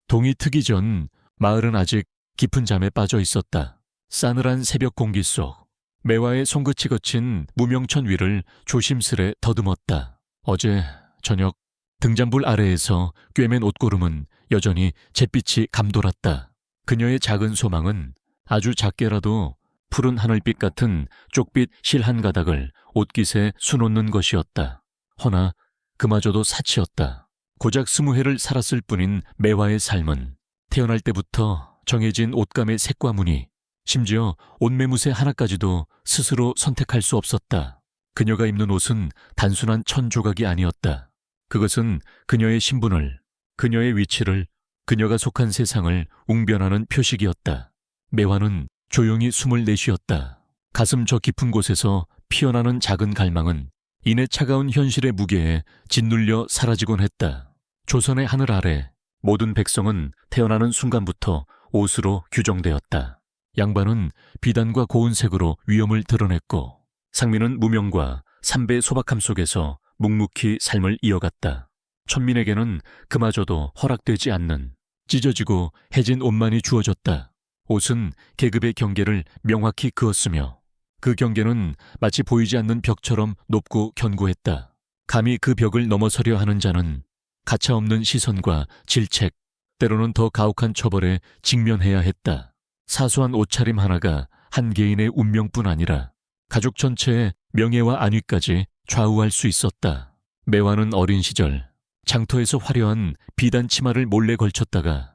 동이 트기 전 마을은 아직 깊은 잠에 빠져 있었다. 싸늘한 새벽 공기 속 매화의 손끝이 거친 무명천 위를 조심스레 더듬었다. 어제 저녁 등잔불 아래에서 꿰맨 옷고름은 여전히 잿빛이 감돌았다. 그녀의 작은 소망은 아주 작게라도 푸른 하늘빛 같은 쪽빛 실 한 가닥을 옷깃에 수놓는 것이었다. 허나 그마저도 사치였다. 고작 20해를 살았을 뿐인 매화의 삶은 태어날 때부터 정해진 옷감의 색과 무늬, 심지어 옷매무새 하나까지도 스스로 선택할 수 없었다. 그녀가 입는 옷은 단순한 천 조각이 아니었다. 그것은 그녀의 신분을, 그녀의 위치를, 그녀가 속한 세상을 웅변하는 표식이었다. 매화는 조용히 숨을 내쉬었다. 가슴 저 깊은 곳에서 피어나는 작은 갈망은 이내 차가운 현실의 무게에 짓눌려 사라지곤 했다. 조선의 하늘 아래 모든 백성은 태어나는 순간부터 옷으로 규정되었다. 양반은 비단과 고운색으로 위엄을 드러냈고 상민은 무명과 삼배의 소박함 속에서 묵묵히 삶을 이어갔다. 천민에게는 그마저도 허락되지 않는 찢어지고 해진 옷만이 주어졌다. 옷은 계급의 경계를 명확히 그었으며 그 경계는 마치 보이지 않는 벽처럼 높고 견고했다. 감히 그 벽을 넘어서려 하는 자는 가차없는 시선과 질책, 때로는 더 가혹한 처벌에 직면해야 했다. 사소한 옷차림 하나가 한 개인의 운명뿐 아니라 가족 전체의 명예와 안위까지 좌우할 수 있었다. 매화는 어린 시절 장터에서 화려한 비단 치마를 몰래 걸쳤다가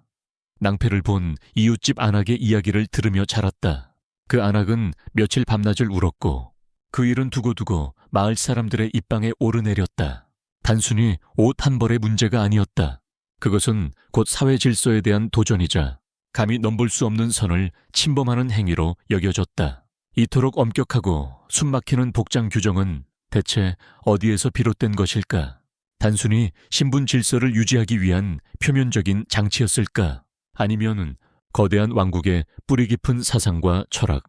낭패를 본 이웃집 안악의 이야기를 들으며 자랐다. 그 안악은 며칠 밤낮을 울었고 그 일은 두고두고 마을 사람들의 입방에 오르내렸다. 단순히 옷 한 벌의 문제가 아니었다. 그것은 곧 사회 질서에 대한 도전이자 감히 넘볼 수 없는 선을 침범하는 행위로 여겨졌다. 이토록 엄격하고 숨막히는 복장 규정은 대체 어디에서 비롯된 것일까? 단순히 신분 질서를 유지하기 위한 표면적인 장치였을까? 아니면 거대한 왕국의 뿌리 깊은 사상과 철학,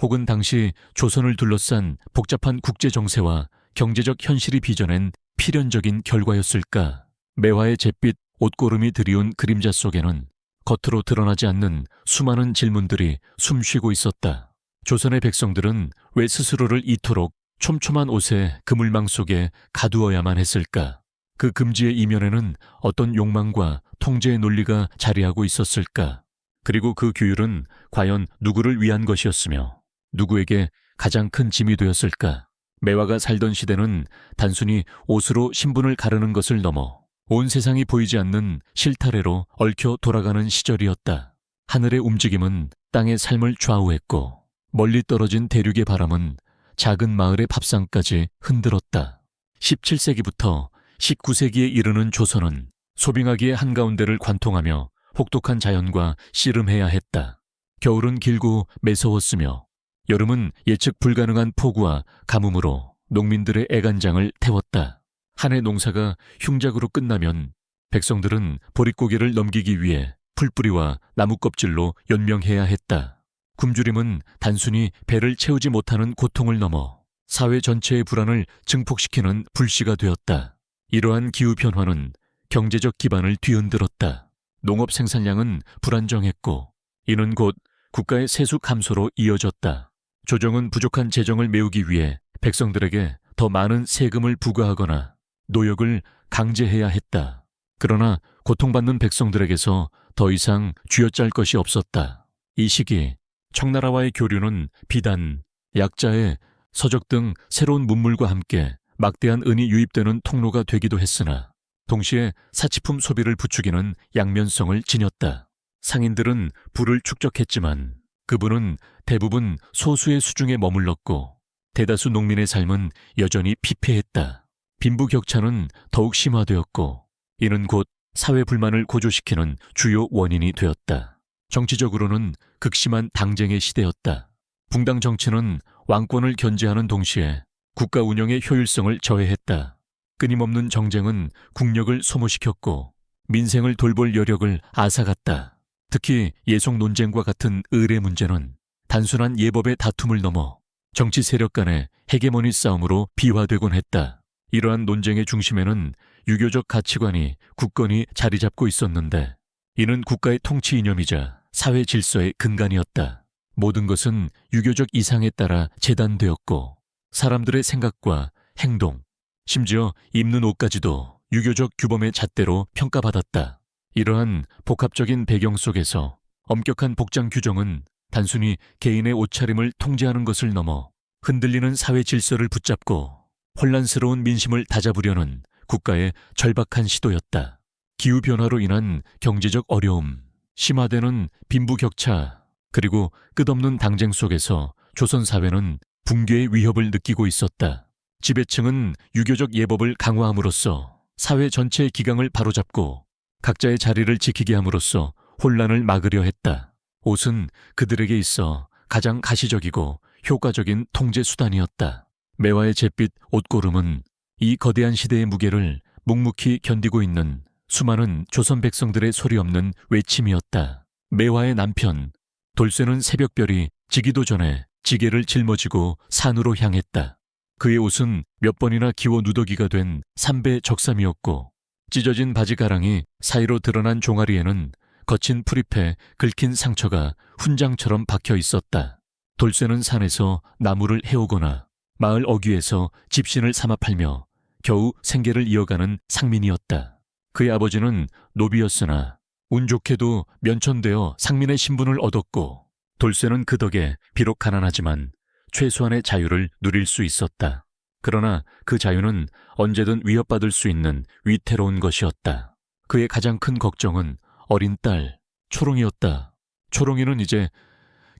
혹은 당시 조선을 둘러싼 복잡한 국제 정세와 경제적 현실이 빚어낸 필연적인 결과였을까? 매화의 잿빛 옷고름이 드리운 그림자 속에는 겉으로 드러나지 않는 수많은 질문들이 숨쉬고 있었다. 조선의 백성들은 왜 스스로를 이토록 촘촘한 옷의 그물망 속에 가두어야만 했을까? 그 금지의 이면에는 어떤 욕망과 통제의 논리가 자리하고 있었을까? 그리고 그 규율은 과연 누구를 위한 것이었으며 누구에게 가장 큰 짐이 되었을까? 매화가 살던 시대는 단순히 옷으로 신분을 가르는 것을 넘어 온 세상이 보이지 않는 실타래로 얽혀 돌아가는 시절이었다. 하늘의 움직임은 땅의 삶을 좌우했고 멀리 떨어진 대륙의 바람은 작은 마을의 밥상까지 흔들었다. 17세기부터 19세기에 이르는 조선은 소빙하기의 한가운데를 관통하며 혹독한 자연과 씨름해야 했다. 겨울은 길고 매서웠으며 여름은 예측 불가능한 폭우와 가뭄으로 농민들의 애간장을 태웠다. 한 해 농사가 흉작으로 끝나면 백성들은 보릿고개를 넘기기 위해 풀뿌리와 나뭇껍질로 연명해야 했다. 굶주림은 단순히 배를 채우지 못하는 고통을 넘어 사회 전체의 불안을 증폭시키는 불씨가 되었다. 이러한 기후변화는 경제적 기반을 뒤흔들었다. 농업 생산량은 불안정했고 이는 곧 국가의 세수 감소로 이어졌다. 조정은 부족한 재정을 메우기 위해 백성들에게 더 많은 세금을 부과하거나 노역을 강제해야 했다. 그러나 고통받는 백성들에게서 더 이상 쥐어짤 것이 없었다. 이 시기 청나라와의 교류는 비단, 약자의 서적 등 새로운 문물과 함께 막대한 은이 유입되는 통로가 되기도 했으나 동시에 사치품 소비를 부추기는 양면성을 지녔다. 상인들은 부를 축적했지만 그분은 대부분 소수의 수중에 머물렀고 대다수 농민의 삶은 여전히 피폐했다. 빈부격차는 더욱 심화되었고 이는 곧 사회 불만을 고조시키는 주요 원인이 되었다. 정치적으로는 극심한 당쟁의 시대였다. 붕당 정치는 왕권을 견제하는 동시에 국가 운영의 효율성을 저해했다. 끊임없는 정쟁은 국력을 소모시켰고 민생을 돌볼 여력을 앗아갔다. 특히 예속 논쟁과 같은 의례 문제는 단순한 예법의 다툼을 넘어 정치 세력 간의 헤게모니 싸움으로 비화되곤 했다. 이러한 논쟁의 중심에는 유교적 가치관이 굳건히 자리 잡고 있었는데 이는 국가의 통치 이념이자 사회 질서의 근간이었다. 모든 것은 유교적 이상에 따라 재단되었고 사람들의 생각과 행동, 심지어 입는 옷까지도 유교적 규범의 잣대로 평가받았다. 이러한 복합적인 배경 속에서 엄격한 복장 규정은 단순히 개인의 옷차림을 통제하는 것을 넘어 흔들리는 사회 질서를 붙잡고 혼란스러운 민심을 다잡으려는 국가의 절박한 시도였다. 기후변화로 인한 경제적 어려움, 심화되는 빈부격차, 그리고 끝없는 당쟁 속에서 조선 사회는 붕괴의 위협을 느끼고 있었다. 지배층은 유교적 예법을 강화함으로써 사회 전체의 기강을 바로잡고 각자의 자리를 지키게 함으로써 혼란을 막으려 했다. 옷은 그들에게 있어 가장 가시적이고 효과적인 통제 수단이었다. 매화의 잿빛 옷고름은 이 거대한 시대의 무게를 묵묵히 견디고 있는 수많은 조선 백성들의 소리 없는 외침이었다. 매화의 남편 돌쇠는 새벽별이 지기도 전에 지게를 짊어지고 산으로 향했다. 그의 옷은 몇 번이나 기워 누더기가 된 삼배 적삼이었고 찢어진 바지가랑이 사이로 드러난 종아리에는 거친 풀잎에 긁힌 상처가 훈장처럼 박혀 있었다. 돌쇠는 산에서 나무를 해오거나 마을 어귀에서 집신을 삼아 팔며 겨우 생계를 이어가는 상민이었다. 그의 아버지는 노비였으나 운 좋게도 면천되어 상민의 신분을 얻었고 돌쇠는 그 덕에 비록 가난하지만 최소한의 자유를 누릴 수 있었다. 그러나 그 자유는 언제든 위협받을 수 있는 위태로운 것이었다. 그의 가장 큰 걱정은 어린 딸 초롱이었다. 초롱이는 이제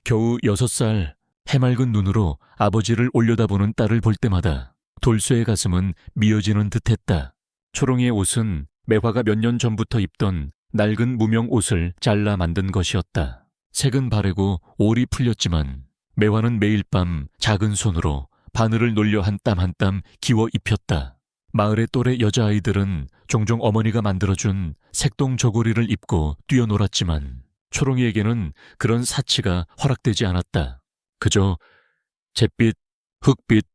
겨우 6살, 해맑은 눈으로 아버지를 올려다보는 딸을 볼 때마다 돌쇠의 가슴은 미어지는 듯했다. 초롱이의 옷은 매화가 몇 년 전부터 입던 낡은 무명 옷을 잘라 만든 것이었다. 색은 바래고 올이 풀렸지만 매화는 매일 밤 작은 손으로 바늘을 놀려 한 땀 한 땀 기워 입혔다. 마을의 또래 여자아이들은 종종 어머니가 만들어준 색동 저고리를 입고 뛰어놀았지만 초롱이에게는 그런 사치가 허락되지 않았다. 그저 잿빛, 흑빛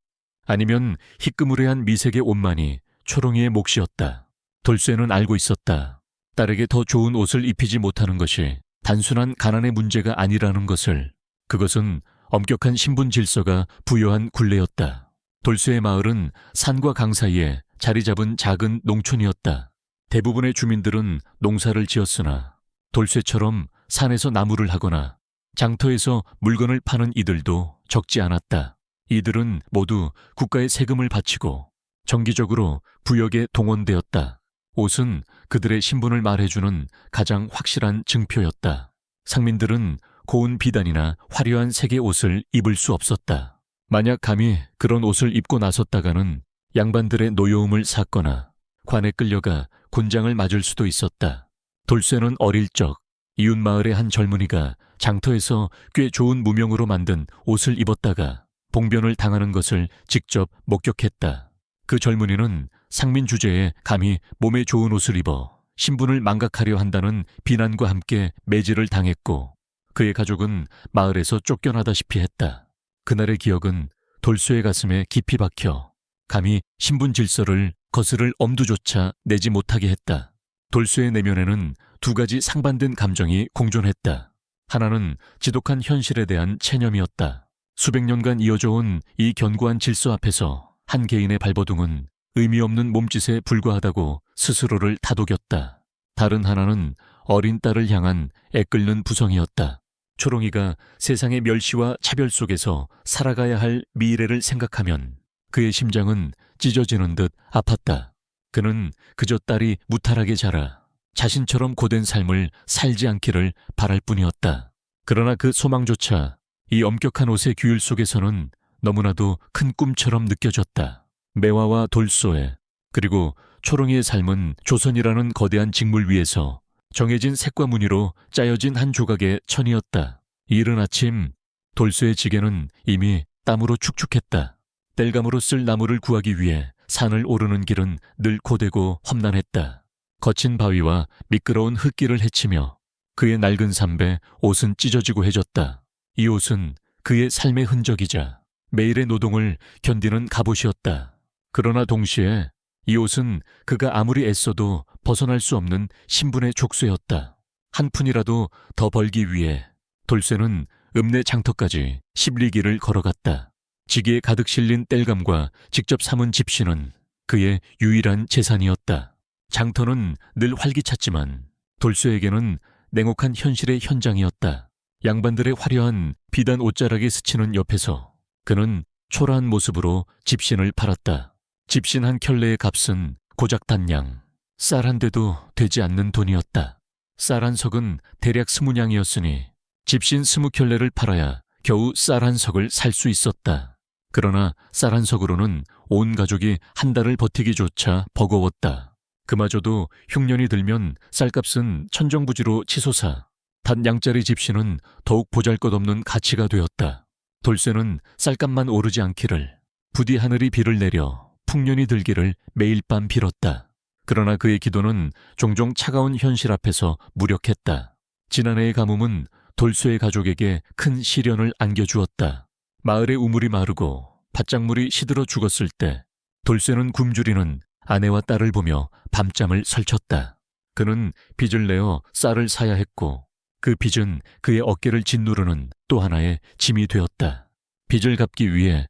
아니면 희끄무레한 미색의 옷만이 초롱이의 몫이었다. 돌쇠는 알고 있었다. 딸에게 더 좋은 옷을 입히지 못하는 것이 단순한 가난의 문제가 아니라는 것을. 그것은 엄격한 신분 질서가 부여한 굴레였다. 돌쇠의 마을은 산과 강 사이에 자리 잡은 작은 농촌이었다. 대부분의 주민들은 농사를 지었으나 돌쇠처럼 산에서 나무를 하거나 장터에서 물건을 파는 이들도 적지 않았다. 이들은 모두 국가의 세금을 바치고 정기적으로 부역에 동원되었다. 옷은 그들의 신분을 말해주는 가장 확실한 증표였다. 상민들은 고운 비단이나 화려한 색의 옷을 입을 수 없었다. 만약 감히 그런 옷을 입고 나섰다가는 양반들의 노여움을 샀거나 관에 끌려가 곤장을 맞을 수도 있었다. 돌쇠는 어릴 적 이웃마을의 한 젊은이가 장터에서 꽤 좋은 무명으로 만든 옷을 입었다가 봉변을 당하는 것을 직접 목격했다. 그 젊은이는 상민 주제에 감히 몸에 좋은 옷을 입어 신분을 망각하려 한다는 비난과 함께 매질을 당했고 그의 가족은 마을에서 쫓겨나다시피 했다. 그날의 기억은 돌쇠의 가슴에 깊이 박혀 감히 신분 질서를 거스를 엄두조차 내지 못하게 했다. 돌쇠의 내면에는 두 가지 상반된 감정이 공존했다. 하나는 지독한 현실에 대한 체념이었다. 수백 년간 이어져 온 이 견고한 질서 앞에서 한 개인의 발버둥은 의미 없는 몸짓에 불과하다고 스스로를 다독였다. 다른 하나는 어린 딸을 향한 애끓는 부성이었다. 초롱이가 세상의 멸시와 차별 속에서 살아가야 할 미래를 생각하면 그의 심장은 찢어지는 듯 아팠다. 그는 그저 딸이 무탈하게 자라 자신처럼 고된 삶을 살지 않기를 바랄 뿐이었다. 그러나 그 소망조차 이 엄격한 옷의 규율 속에서는 너무나도 큰 꿈처럼 느껴졌다. 매화와 돌소에 그리고 초롱이의 삶은 조선이라는 거대한 직물 위에서 정해진 색과 무늬로 짜여진 한 조각의 천이었다. 이른 아침 돌쇠의 지게는 이미 땀으로 축축했다. 땔감으로 쓸 나무를 구하기 위해 산을 오르는 길은 늘 고되고 험난했다. 거친 바위와 미끄러운 흙길을 헤치며 그의 낡은 삼배 옷은 찢어지고 해졌다. 이 옷은 그의 삶의 흔적이자 매일의 노동을 견디는 갑옷이었다. 그러나 동시에 이 옷은 그가 아무리 애써도 벗어날 수 없는 신분의 족쇄였다. 한 푼이라도 더 벌기 위해 돌쇠는 읍내 장터까지 10리길을 걸어갔다. 지게에 가득 실린 땔감과 직접 삼은 집신은 그의 유일한 재산이었다. 장터는 늘 활기찼지만 돌쇠에게는 냉혹한 현실의 현장이었다. 양반들의 화려한 비단 옷자락에 스치는 옆에서 그는 초라한 모습으로 집신을 팔았다. 집신 한 켤레의 값은 고작 단량, 쌀 한 대도 되지 않는 돈이었다. 쌀 한 석은 대략 20냥이었으니 집신 20켤레를 팔아야 겨우 쌀 한 석을 살 수 있었다. 그러나 쌀 한 석으로는 온 가족이 한 달을 버티기조차 버거웠다. 그마저도 흉년이 들면 쌀값은 천정부지로 치솟아 단양짜리 집신은 더욱 보잘것없는 가치가 되었다. 돌쇠는 쌀값만 오르지 않기를, 부디 하늘이 비를 내려 풍년이 들기를 매일 밤 빌었다. 그러나 그의 기도는 종종 차가운 현실 앞에서 무력했다. 지난해의 가뭄은 돌쇠의 가족에게 큰 시련을 안겨주었다. 마을의 우물이 마르고 밭작물이 시들어 죽었을 때 돌쇠는 굶주리는 아내와 딸을 보며 밤잠을 설쳤다. 그는 빚을 내어 쌀을 사야 했고 그 빚은 그의 어깨를 짓누르는 또 하나의 짐이 되었다. 빚을 갚기 위해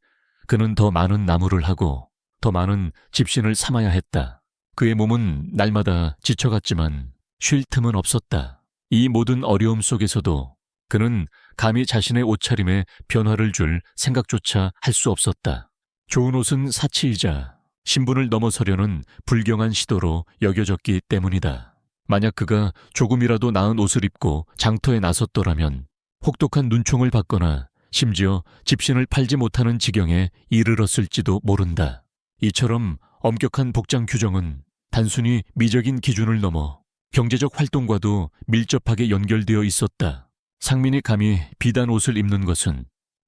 그는 더 많은 나무를 하고 더 많은 집신을 삼아야 했다. 그의 몸은 날마다 지쳐갔지만 쉴 틈은 없었다. 이 모든 어려움 속에서도 그는 감히 자신의 옷차림에 변화를 줄 생각조차 할 수 없었다. 좋은 옷은 사치이자 신분을 넘어서려는 불경한 시도로 여겨졌기 때문이다. 만약 그가 조금이라도 나은 옷을 입고 장터에 나섰더라면 혹독한 눈총을 받거나 심지어 집신을 팔지 못하는 지경에 이르렀을지도 모른다. 이처럼 엄격한 복장 규정은 단순히 미적인 기준을 넘어 경제적 활동과도 밀접하게 연결되어 있었다. 상민이 감히 비단 옷을 입는 것은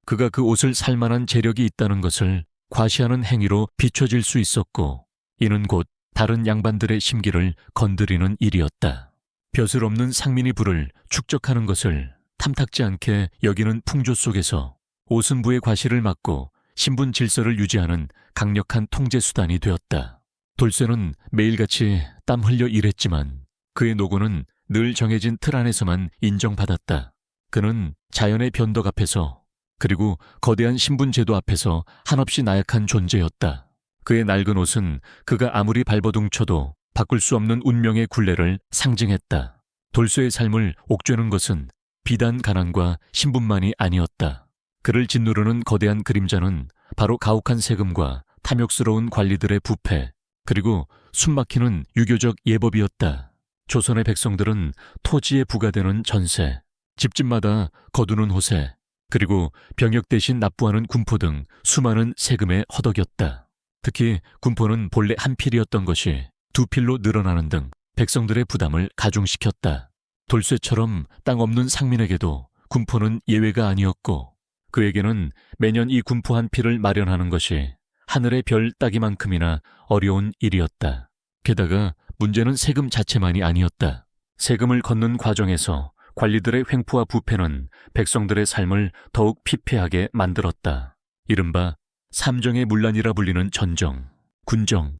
그가 그 옷을 살 만한 재력이 있다는 것을 과시하는 행위로 비춰질 수 있었고 이는 곧 다른 양반들의 심기를 건드리는 일이었다. 벼슬 없는 상민이 부를 축적하는 것을 탐탁지 않게 여기는 풍조 속에서 옷은 부의 과시를 막고 신분 질서를 유지하는 강력한 통제 수단이 되었다. 돌쇠는 매일같이 땀 흘려 일했지만 그의 노고는 늘 정해진 틀 안에서만 인정받았다. 그는 자연의 변덕 앞에서 그리고 거대한 신분 제도 앞에서 한없이 나약한 존재였다. 그의 낡은 옷은 그가 아무리 발버둥쳐도 바꿀 수 없는 운명의 굴레를 상징했다. 돌쇠의 삶을 옥죄는 것은 비단 가난과 신분만이 아니었다. 그를 짓누르는 거대한 그림자는 바로 가혹한 세금과 탐욕스러운 관리들의 부패, 그리고 숨막히는 유교적 예법이었다. 조선의 백성들은 토지에 부과되는 전세, 집집마다 거두는 호세, 그리고 병역 대신 납부하는 군포 등 수많은 세금에 허덕였다. 특히 군포는 본래 한 필이었던 것이 두 필로 늘어나는 등 백성들의 부담을 가중시켰다. 돌쇠처럼 땅 없는 상민에게도 군포는 예외가 아니었고 그에게는 매년 이 군포 한 필을 마련하는 것이 하늘의 별 따기만큼이나 어려운 일이었다. 게다가 문제는 세금 자체만이 아니었다. 세금을 걷는 과정에서 관리들의 횡포와 부패는 백성들의 삶을 더욱 피폐하게 만들었다. 이른바 삼정의 문란이라 불리는 전정, 군정,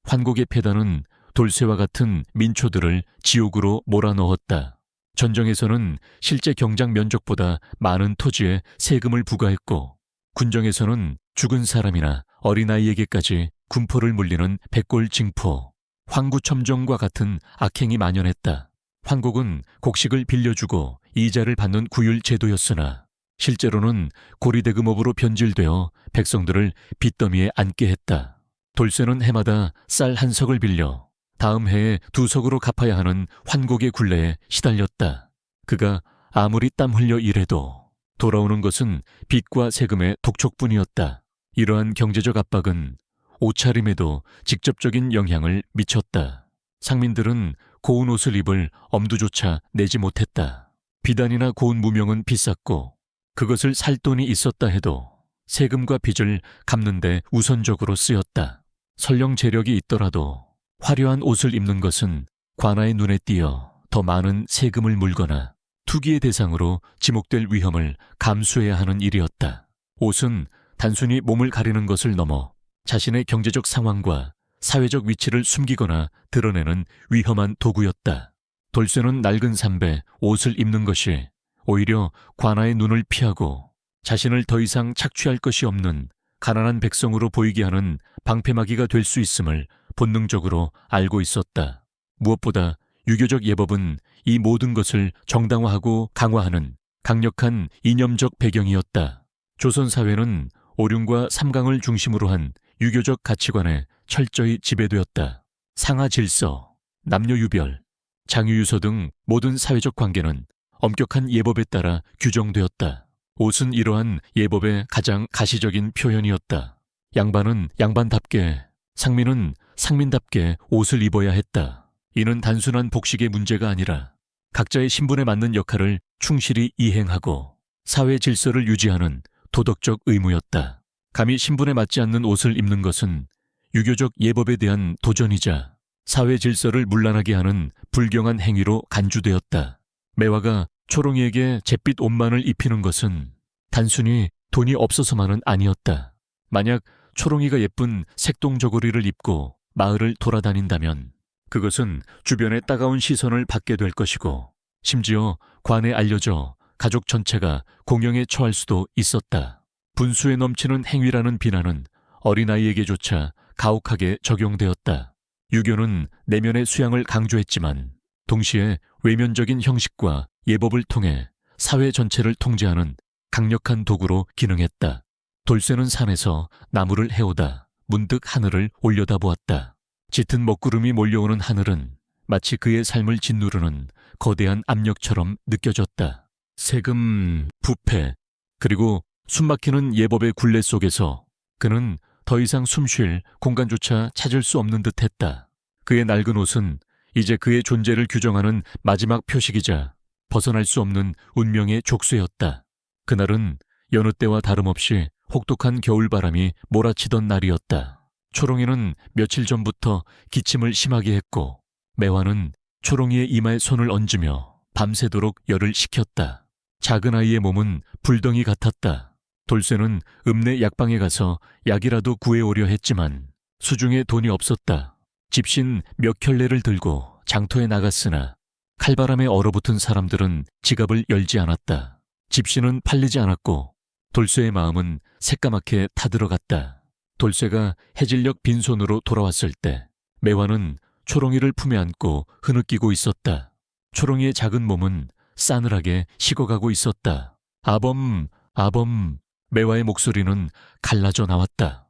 환곡의 폐단은 돌쇠와 같은 민초들을 지옥으로 몰아넣었다. 전정에서는 실제 경작 면적보다 많은 토지에 세금을 부과했고 군정에서는 죽은 사람이나 어린아이에게까지 군포를 물리는 백골징포, 황구첨정과 같은 악행이 만연했다. 황곡은 곡식을 빌려주고 이자를 받는 구율 제도였으나 실제로는 고리대금업으로 변질되어 백성들을 빚더미에 앉게 했다. 돌쇠는 해마다 쌀 한 석을 빌려 다음 해에 2석으로 갚아야 하는 환곡의 굴레에 시달렸다. 그가 아무리 땀 흘려 일해도 돌아오는 것은 빚과 세금의 독촉뿐이었다. 이러한 경제적 압박은 옷차림에도 직접적인 영향을 미쳤다. 상민들은 고운 옷을 입을 엄두조차 내지 못했다. 비단이나 고운 무명은 비쌌고 그것을 살 돈이 있었다 해도 세금과 빚을 갚는 데 우선적으로 쓰였다. 설령 재력이 있더라도 화려한 옷을 입는 것은 관아의 눈에 띄어 더 많은 세금을 물거나 투기의 대상으로 지목될 위험을 감수해야 하는 일이었다. 옷은 단순히 몸을 가리는 것을 넘어 자신의 경제적 상황과 사회적 위치를 숨기거나 드러내는 위험한 도구였다. 돌쇠는 낡은 삼배, 옷을 입는 것이 오히려 관아의 눈을 피하고 자신을 더 이상 착취할 것이 없는 가난한 백성으로 보이게 하는 방패막이가 될 수 있음을 본능적으로 알고 있었다. 무엇보다 유교적 예법은 이 모든 것을 정당화하고 강화하는 강력한 이념적 배경이었다. 조선 사회는 오륜과 삼강을 중심으로 한 유교적 가치관에 철저히 지배되었다. 상하 질서, 남녀 유별, 장유유서 등 모든 사회적 관계는 엄격한 예법에 따라 규정되었다. 옷은 이러한 예법의 가장 가시적인 표현이었다. 양반은 양반답게, 상민은 상민답게 옷을 입어야 했다. 이는 단순한 복식의 문제가 아니라 각자의 신분에 맞는 역할을 충실히 이행하고 사회 질서를 유지하는 도덕적 의무였다. 감히 신분에 맞지 않는 옷을 입는 것은 유교적 예법에 대한 도전이자 사회 질서를 문란하게 하는 불경한 행위로 간주되었다. 매화가 초롱이에게 잿빛 옷만을 입히는 것은 단순히 돈이 없어서만은 아니었다. 만약 초롱이가 예쁜 색동저고리를 입고 마을을 돌아다닌다면 그것은 주변의 따가운 시선을 받게 될 것이고 심지어 관에 알려져 가족 전체가 공영에 처할 수도 있었다. 분수에 넘치는 행위라는 비난은 어린아이에게조차 가혹하게 적용되었다. 유교는 내면의 수양을 강조했지만 동시에 외면적인 형식과 예법을 통해 사회 전체를 통제하는 강력한 도구로 기능했다. 돌쇠는 산에서 나무를 해오다 문득 하늘을 올려다보았다. 짙은 먹구름이 몰려오는 하늘은 마치 그의 삶을 짓누르는 거대한 압력처럼 느껴졌다. 세금, 부패, 그리고 숨막히는 예법의 굴레 속에서 그는 더 이상 숨쉴 공간조차 찾을 수 없는 듯했다. 그의 낡은 옷은 이제 그의 존재를 규정하는 마지막 표식이자 벗어날 수 없는 운명의 족쇄였다. 그날은 여느 때와 다름없이 혹독한 겨울바람이 몰아치던 날이었다. 초롱이는 며칠 전부터 기침을 심하게 했고 매화는 초롱이의 이마에 손을 얹으며 밤새도록 열을 식혔다. 작은 아이의 몸은 불덩이 같았다. 돌쇠는 읍내 약방에 가서 약이라도 구해오려 했지만 수중에 돈이 없었다. 집신 몇 켤레를 들고 장터에 나갔으나 칼바람에 얼어붙은 사람들은 지갑을 열지 않았다. 집신은 팔리지 않았고 돌쇠의 마음은 새까맣게 타들어갔다. 돌쇠가 해질녘 빈손으로 돌아왔을 때 매화는 초롱이를 품에 안고 흐느끼고 있었다. 초롱이의 작은 몸은 싸늘하게 식어가고 있었다. 아범, 아범. 매화의 목소리는 갈라져 나왔다.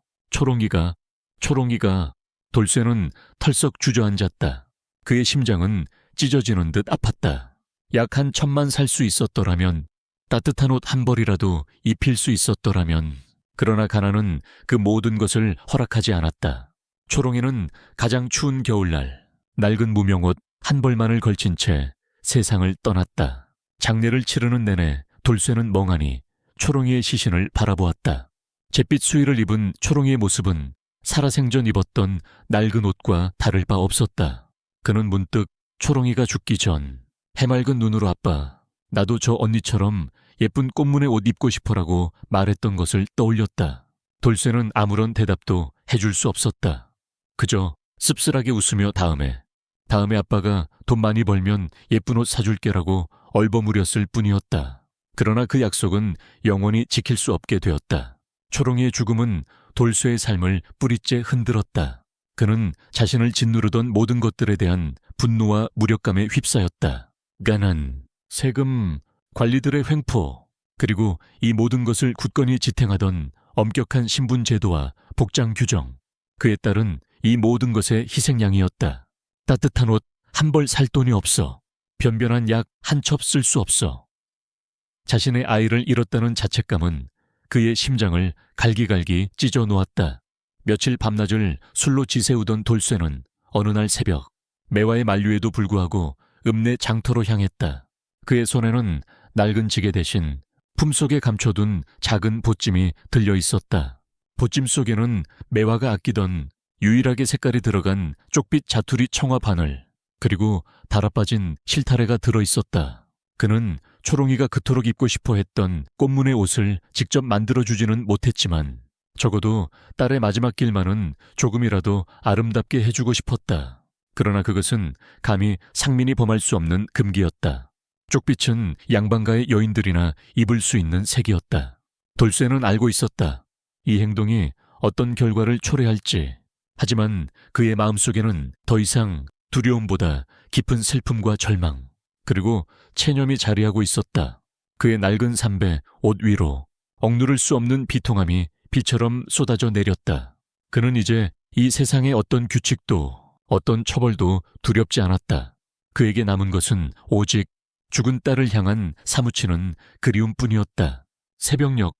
초롱이가. 돌쇠는 털썩 주저앉았다. 그의 심장은 찢어지는 듯 아팠다. 약 한 1,000만 살 수 있었더라면, 따뜻한 옷 한 벌이라도 입힐 수 있었더라면. 그러나 가난은 그 모든 것을 허락하지 않았다. 초롱이는 가장 추운 겨울날 낡은 무명옷 한 벌만을 걸친 채 세상을 떠났다. 장례를 치르는 내내 돌쇠는 멍하니 초롱이의 시신을 바라보았다. 잿빛 수의를 입은 초롱이의 모습은 살아생전 입었던 낡은 옷과 다를 바 없었다. 그는 문득 초롱이가 죽기 전 해맑은 눈으로 아빠, 나도 저 언니처럼 예쁜 꽃무늬 옷 입고 싶어라고 말했던 것을 떠올렸다. 돌쇠는 아무런 대답도 해줄 수 없었다. 그저 씁쓸하게 웃으며 다음에 아빠가 돈 많이 벌면 예쁜 옷 사줄게라고 얼버무렸을 뿐이었다. 그러나 그 약속은 영원히 지킬 수 없게 되었다. 초롱이의 죽음은 돌쇠의 삶을 뿌리째 흔들었다. 그는 자신을 짓누르던 모든 것들에 대한 분노와 무력감에 휩싸였다. 가난, 세금, 관리들의 횡포, 그리고 이 모든 것을 굳건히 지탱하던 엄격한 신분 제도와 복장 규정, 그에 따른 이 모든 것의 희생양이었다. 따뜻한 옷 한 벌 살 돈이 없어. 변변한 약 한 첩 쓸 수 없어. 자신의 아이를 잃었다는 자책감은 그의 심장을 갈기갈기 찢어 놓았다. 며칠 밤낮을 술로 지새우던 돌쇠는 어느 날 새벽 매화의 만류에도 불구하고 읍내 장터로 향했다. 그의 손에는 낡은 지게 대신 품속에 감춰둔 작은 보찜이 들려 있었다. 보찜 속에는 매화가 아끼던 유일하게 색깔이 들어간 쪽빛 자투리 청화 바늘, 그리고 달아빠진 실타래가 들어있었다. 그는 초롱이가 그토록 입고 싶어 했던 꽃무늬 옷을 직접 만들어주지는 못했지만 적어도 딸의 마지막 길만은 조금이라도 아름답게 해주고 싶었다. 그러나 그것은 감히 상민이 범할 수 없는 금기였다. 쪽빛은 양반가의 여인들이나 입을 수 있는 색이었다. 돌쇠는 알고 있었다. 이 행동이 어떤 결과를 초래할지. 하지만 그의 마음속에는 더 이상 두려움보다 깊은 슬픔과 절망, 그리고 체념이 자리하고 있었다. 그의 낡은 삼배, 옷 위로 억누를 수 없는 비통함이 비처럼 쏟아져 내렸다. 그는 이제 이 세상의 어떤 규칙도 어떤 처벌도 두렵지 않았다. 그에게 남은 것은 오직 죽은 딸을 향한 사무치는 그리움뿐이었다. 새벽녘,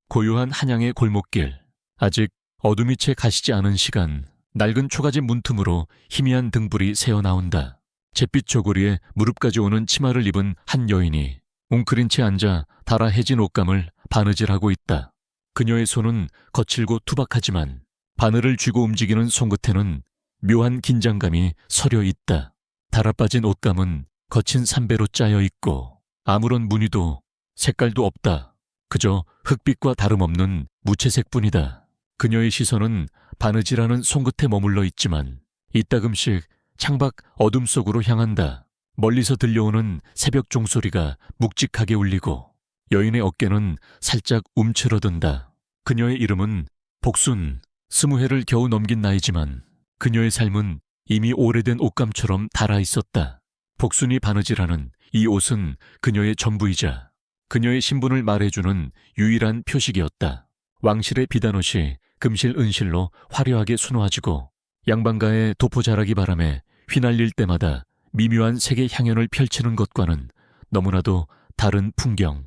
고요한 한양의 골목길, 아직 어둠이 채 가시지 않은 시간, 낡은 초가지 문틈으로 희미한 등불이 새어나온다. 잿빛 저고리에 무릎까지 오는 치마를 입은 한 여인이 웅크린 채 앉아 달아해진 옷감을 바느질하고 있다. 그녀의 손은 거칠고 투박하지만 바늘을 쥐고 움직이는 손끝에는 묘한 긴장감이 서려 있다. 달아빠진 옷감은 거친 삼배로 짜여 있고 아무런 무늬도 색깔도 없다. 그저 흑빛과 다름없는 무채색뿐이다. 그녀의 시선은 바느질하는 손끝에 머물러 있지만 이따금씩 창밖 어둠 속으로 향한다. 멀리서 들려오는 새벽 종소리가 묵직하게 울리고 여인의 어깨는 살짝 움츠러든다. 그녀의 이름은 복순. 20해를 겨우 넘긴 나이지만 그녀의 삶은 이미 오래된 옷감처럼 달아 있었다. 복순이 바느질하는 이 옷은 그녀의 전부이자 그녀의 신분을 말해주는 유일한 표식이었다. 왕실의 비단옷이 금실 은실로 화려하게 수놓아지고 양반가의 도포자라기 바람에 휘날릴 때마다 미묘한 색의 향연을 펼치는 것과는 너무나도 다른 풍경.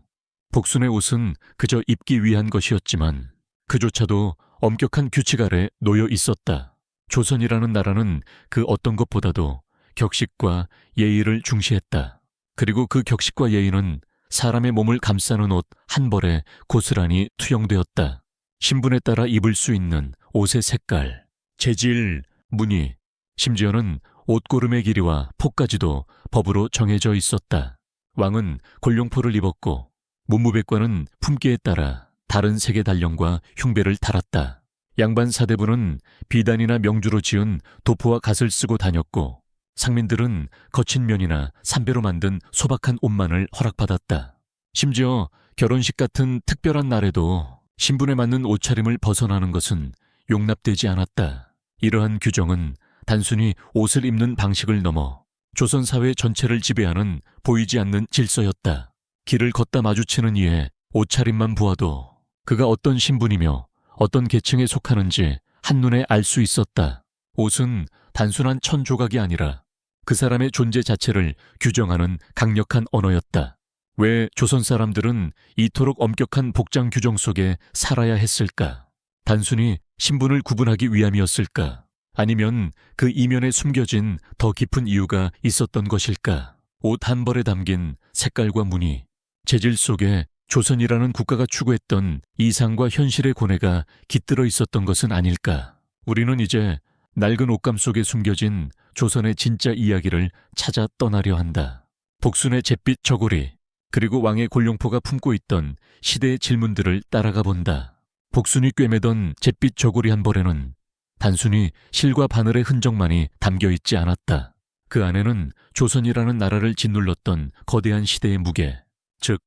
복순의 옷은 그저 입기 위한 것이었지만 그조차도 엄격한 규칙 아래 놓여 있었다. 조선이라는 나라는 그 어떤 것보다도 격식과 예의를 중시했다. 그리고 그 격식과 예의는 사람의 몸을 감싸는 옷 한 벌에 고스란히 투영되었다. 신분에 따라 입을 수 있는 옷의 색깔, 재질, 무늬, 심지어는 옷고름의 길이와 폭까지도 법으로 정해져 있었다. 왕은 골룡포를 입었고 문무백관은 품기에 따라 다른 색의 단령과 흉배를 달았다. 양반 사대부는 비단이나 명주로 지은 도포와 갓을 쓰고 다녔고 상민들은 거친 면이나 삼배로 만든 소박한 옷만을 허락받았다. 심지어 결혼식 같은 특별한 날에도 신분에 맞는 옷차림을 벗어나는 것은 용납되지 않았다. 이러한 규정은 단순히 옷을 입는 방식을 넘어 조선 사회 전체를 지배하는 보이지 않는 질서였다. 길을 걷다 마주치는 이의 옷차림만 보아도 그가 어떤 신분이며 어떤 계층에 속하는지 한눈에 알 수 있었다. 옷은 단순한 천 조각이 아니라 그 사람의 존재 자체를 규정하는 강력한 언어였다. 왜 조선 사람들은 이토록 엄격한 복장 규정 속에 살아야 했을까? 단순히 신분을 구분하기 위함이었을까? 아니면 그 이면에 숨겨진 더 깊은 이유가 있었던 것일까? 옷 한 벌에 담긴 색깔과 무늬, 재질 속에 조선이라는 국가가 추구했던 이상과 현실의 고뇌가 깃들어 있었던 것은 아닐까? 우리는 이제 낡은 옷감 속에 숨겨진 조선의 진짜 이야기를 찾아 떠나려 한다. 복순의 잿빛 저고리, 그리고 왕의 골룡포가 품고 있던 시대의 질문들을 따라가 본다. 복순이 꿰매던 잿빛 저고리 한 벌에는 단순히 실과 바늘의 흔적만이 담겨 있지 않았다. 그 안에는 조선이라는 나라를 짓눌렀던 거대한 시대의 무게, 즉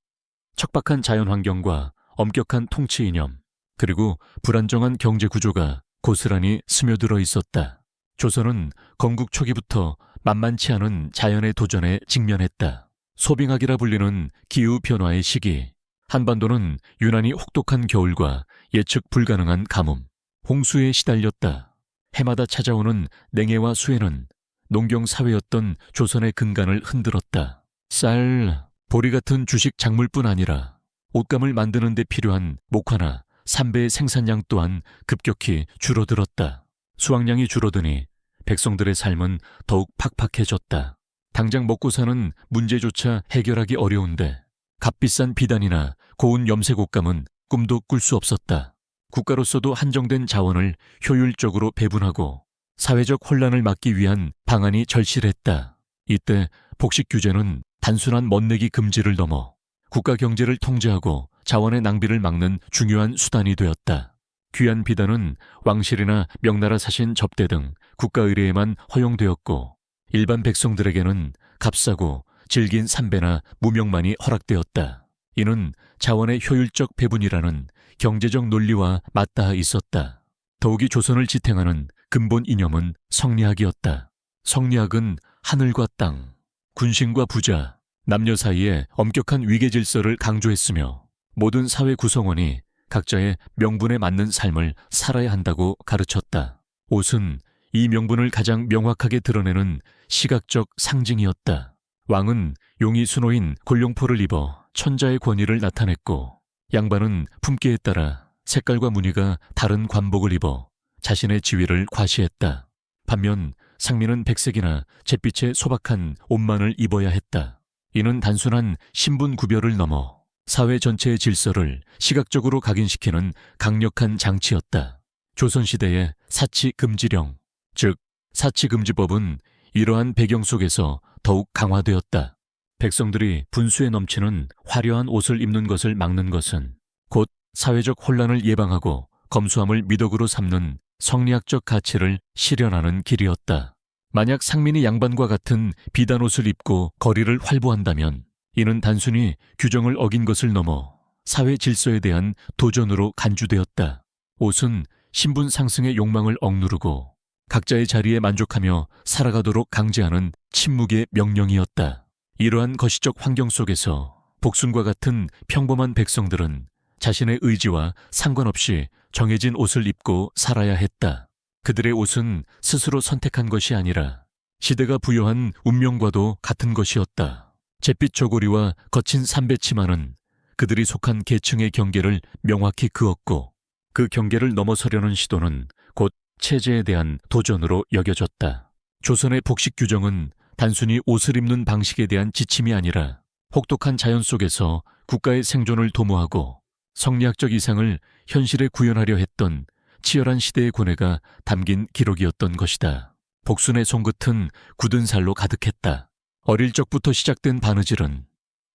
척박한 자연환경과 엄격한 통치 이념, 그리고 불안정한 경제 구조가 고스란히 스며들어 있었다. 조선은 건국 초기부터 만만치 않은 자연의 도전에 직면했다. 소빙학이라 불리는 기후변화의 시기, 한반도는 유난히 혹독한 겨울과 예측 불가능한 가뭄, 홍수에 시달렸다. 해마다 찾아오는 냉해와 수해는 농경 사회였던 조선의 근간을 흔들었다. 쌀, 보리 같은 주식 작물뿐 아니라 옷감을 만드는 데 필요한 목화나 삼배의 생산량 또한 급격히 줄어들었다. 수확량이 줄어드니 백성들의 삶은 더욱 팍팍해졌다. 당장 먹고 사는 문제조차 해결하기 어려운데 값비싼 비단이나 고운 염색 옷감은 꿈도 꿀 수 없었다. 국가로서도 한정된 자원을 효율적으로 배분하고 사회적 혼란을 막기 위한 방안이 절실했다. 이때 복식 규제는 단순한 멋내기 금지를 넘어 국가 경제를 통제하고 자원의 낭비를 막는 중요한 수단이 되었다. 귀한 비단은 왕실이나 명나라 사신 접대 등 국가 의례에만 허용되었고 일반 백성들에게는 값싸고 질긴 삼배나 무명만이 허락되었다. 이는 자원의 효율적 배분이라는 경제적 논리와 맞닿아 있었다. 더욱이 조선을 지탱하는 근본 이념은 성리학이었다. 성리학은 하늘과 땅, 군신과 부자, 남녀 사이에 엄격한 위계 질서를 강조했으며 모든 사회 구성원이 각자의 명분에 맞는 삶을 살아야 한다고 가르쳤다. 옷은 이 명분을 가장 명확하게 드러내는 시각적 상징이었다. 왕은 용이 수노인 골룡포를 입어 천자의 권위를 나타냈고 양반은 품기에 따라 색깔과 무늬가 다른 관복을 입어 자신의 지위를 과시했다. 반면 상민은 백색이나 잿빛의 소박한 옷만을 입어야 했다. 이는 단순한 신분 구별을 넘어 사회 전체의 질서를 시각적으로 각인시키는 강력한 장치였다. 조선시대의 사치금지령, 즉 사치금지법은 이러한 배경 속에서 더욱 강화되었다. 백성들이 분수에 넘치는 화려한 옷을 입는 것을 막는 것은 곧 사회적 혼란을 예방하고 검소함을 미덕으로 삼는 성리학적 가치를 실현하는 길이었다. 만약 상민이 양반과 같은 비단 옷을 입고 거리를 활보한다면 이는 단순히 규정을 어긴 것을 넘어 사회 질서에 대한 도전으로 간주되었다. 옷은 신분 상승의 욕망을 억누르고 각자의 자리에 만족하며 살아가도록 강제하는 침묵의 명령이었다. 이러한 거시적 환경 속에서 복순과 같은 평범한 백성들은 자신의 의지와 상관없이 정해진 옷을 입고 살아야 했다. 그들의 옷은 스스로 선택한 것이 아니라 시대가 부여한 운명과도 같은 것이었다. 잿빛 저고리와 거친 삼배치마는 그들이 속한 계층의 경계를 명확히 그었고 그 경계를 넘어서려는 시도는 곧 체제에 대한 도전으로 여겨졌다. 조선의 복식 규정은 단순히 옷을 입는 방식에 대한 지침이 아니라 혹독한 자연 속에서 국가의 생존을 도모하고 성리학적 이상을 현실에 구현하려 했던 치열한 시대의 고뇌가 담긴 기록이었던 것이다. 복순의 손끝은 굳은 살로 가득했다. 어릴 적부터 시작된 바느질은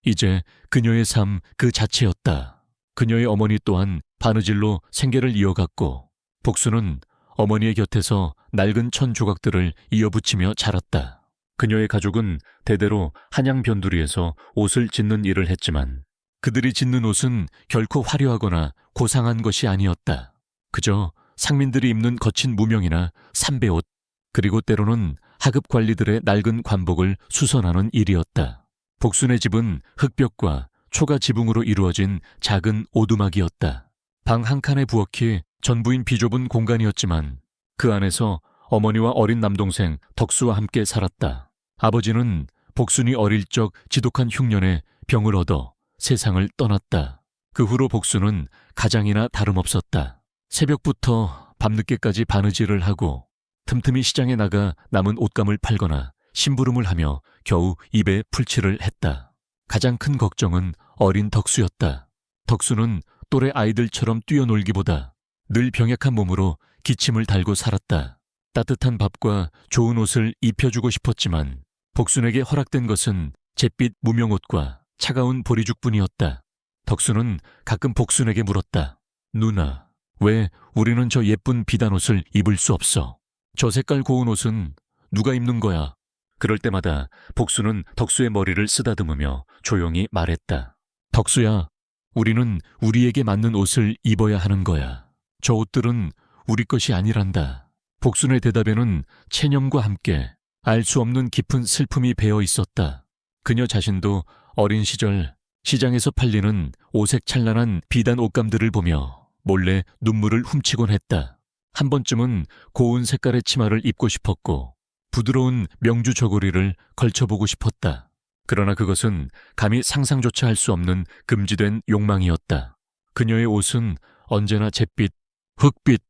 이제 그녀의 삶 그 자체였다. 그녀의 어머니 또한 바느질로 생계를 이어갔고 복순은 어머니의 곁에서 낡은 천 조각들을 이어붙이며 자랐다. 그녀의 가족은 대대로 한양 변두리에서 옷을 짓는 일을 했지만 그들이 짓는 옷은 결코 화려하거나 고상한 것이 아니었다. 그저 상민들이 입는 거친 무명이나 삼배옷, 그리고 때로는 하급 관리들의 낡은 관복을 수선하는 일이었다. 복순의 집은 흙벽과 초가 지붕으로 이루어진 작은 오두막이었다. 방 한 칸에 부엌이 전부인 비좁은 공간이었지만 그 안에서 어머니와 어린 남동생 덕수와 함께 살았다. 아버지는 복순이 어릴 적 지독한 흉년에 병을 얻어 세상을 떠났다. 그 후로 복순은 가장이나 다름없었다. 새벽부터 밤늦게까지 바느질을 하고 틈틈이 시장에 나가 남은 옷감을 팔거나 심부름을 하며 겨우 입에 풀칠을 했다. 가장 큰 걱정은 어린 덕수였다. 덕수는 또래 아이들처럼 뛰어놀기보다 늘 병약한 몸으로 기침을 달고 살았다. 따뜻한 밥과 좋은 옷을 입혀주고 싶었지만 복순에게 허락된 것은 잿빛 무명옷과 차가운 보리죽뿐이었다. 덕수는 가끔 복순에게 물었다. 누나, 왜 우리는 저 예쁜 비단옷을 입을 수 없어? 저 색깔 고운 옷은 누가 입는 거야? 그럴 때마다 복순은 덕수의 머리를 쓰다듬으며 조용히 말했다. 덕수야, 우리는 우리에게 맞는 옷을 입어야 하는 거야. 저 옷들은 우리 것이 아니란다. 복순의 대답에는 체념과 함께 알 수 없는 깊은 슬픔이 배어 있었다. 그녀 자신도 어린 시절 시장에서 팔리는 오색 찬란한 비단 옷감들을 보며 몰래 눈물을 훔치곤 했다. 한 번쯤은 고운 색깔의 치마를 입고 싶었고 부드러운 명주 저고리를 걸쳐보고 싶었다. 그러나 그것은 감히 상상조차 할 수 없는 금지된 욕망이었다. 그녀의 옷은 언제나 잿빛, 흑빛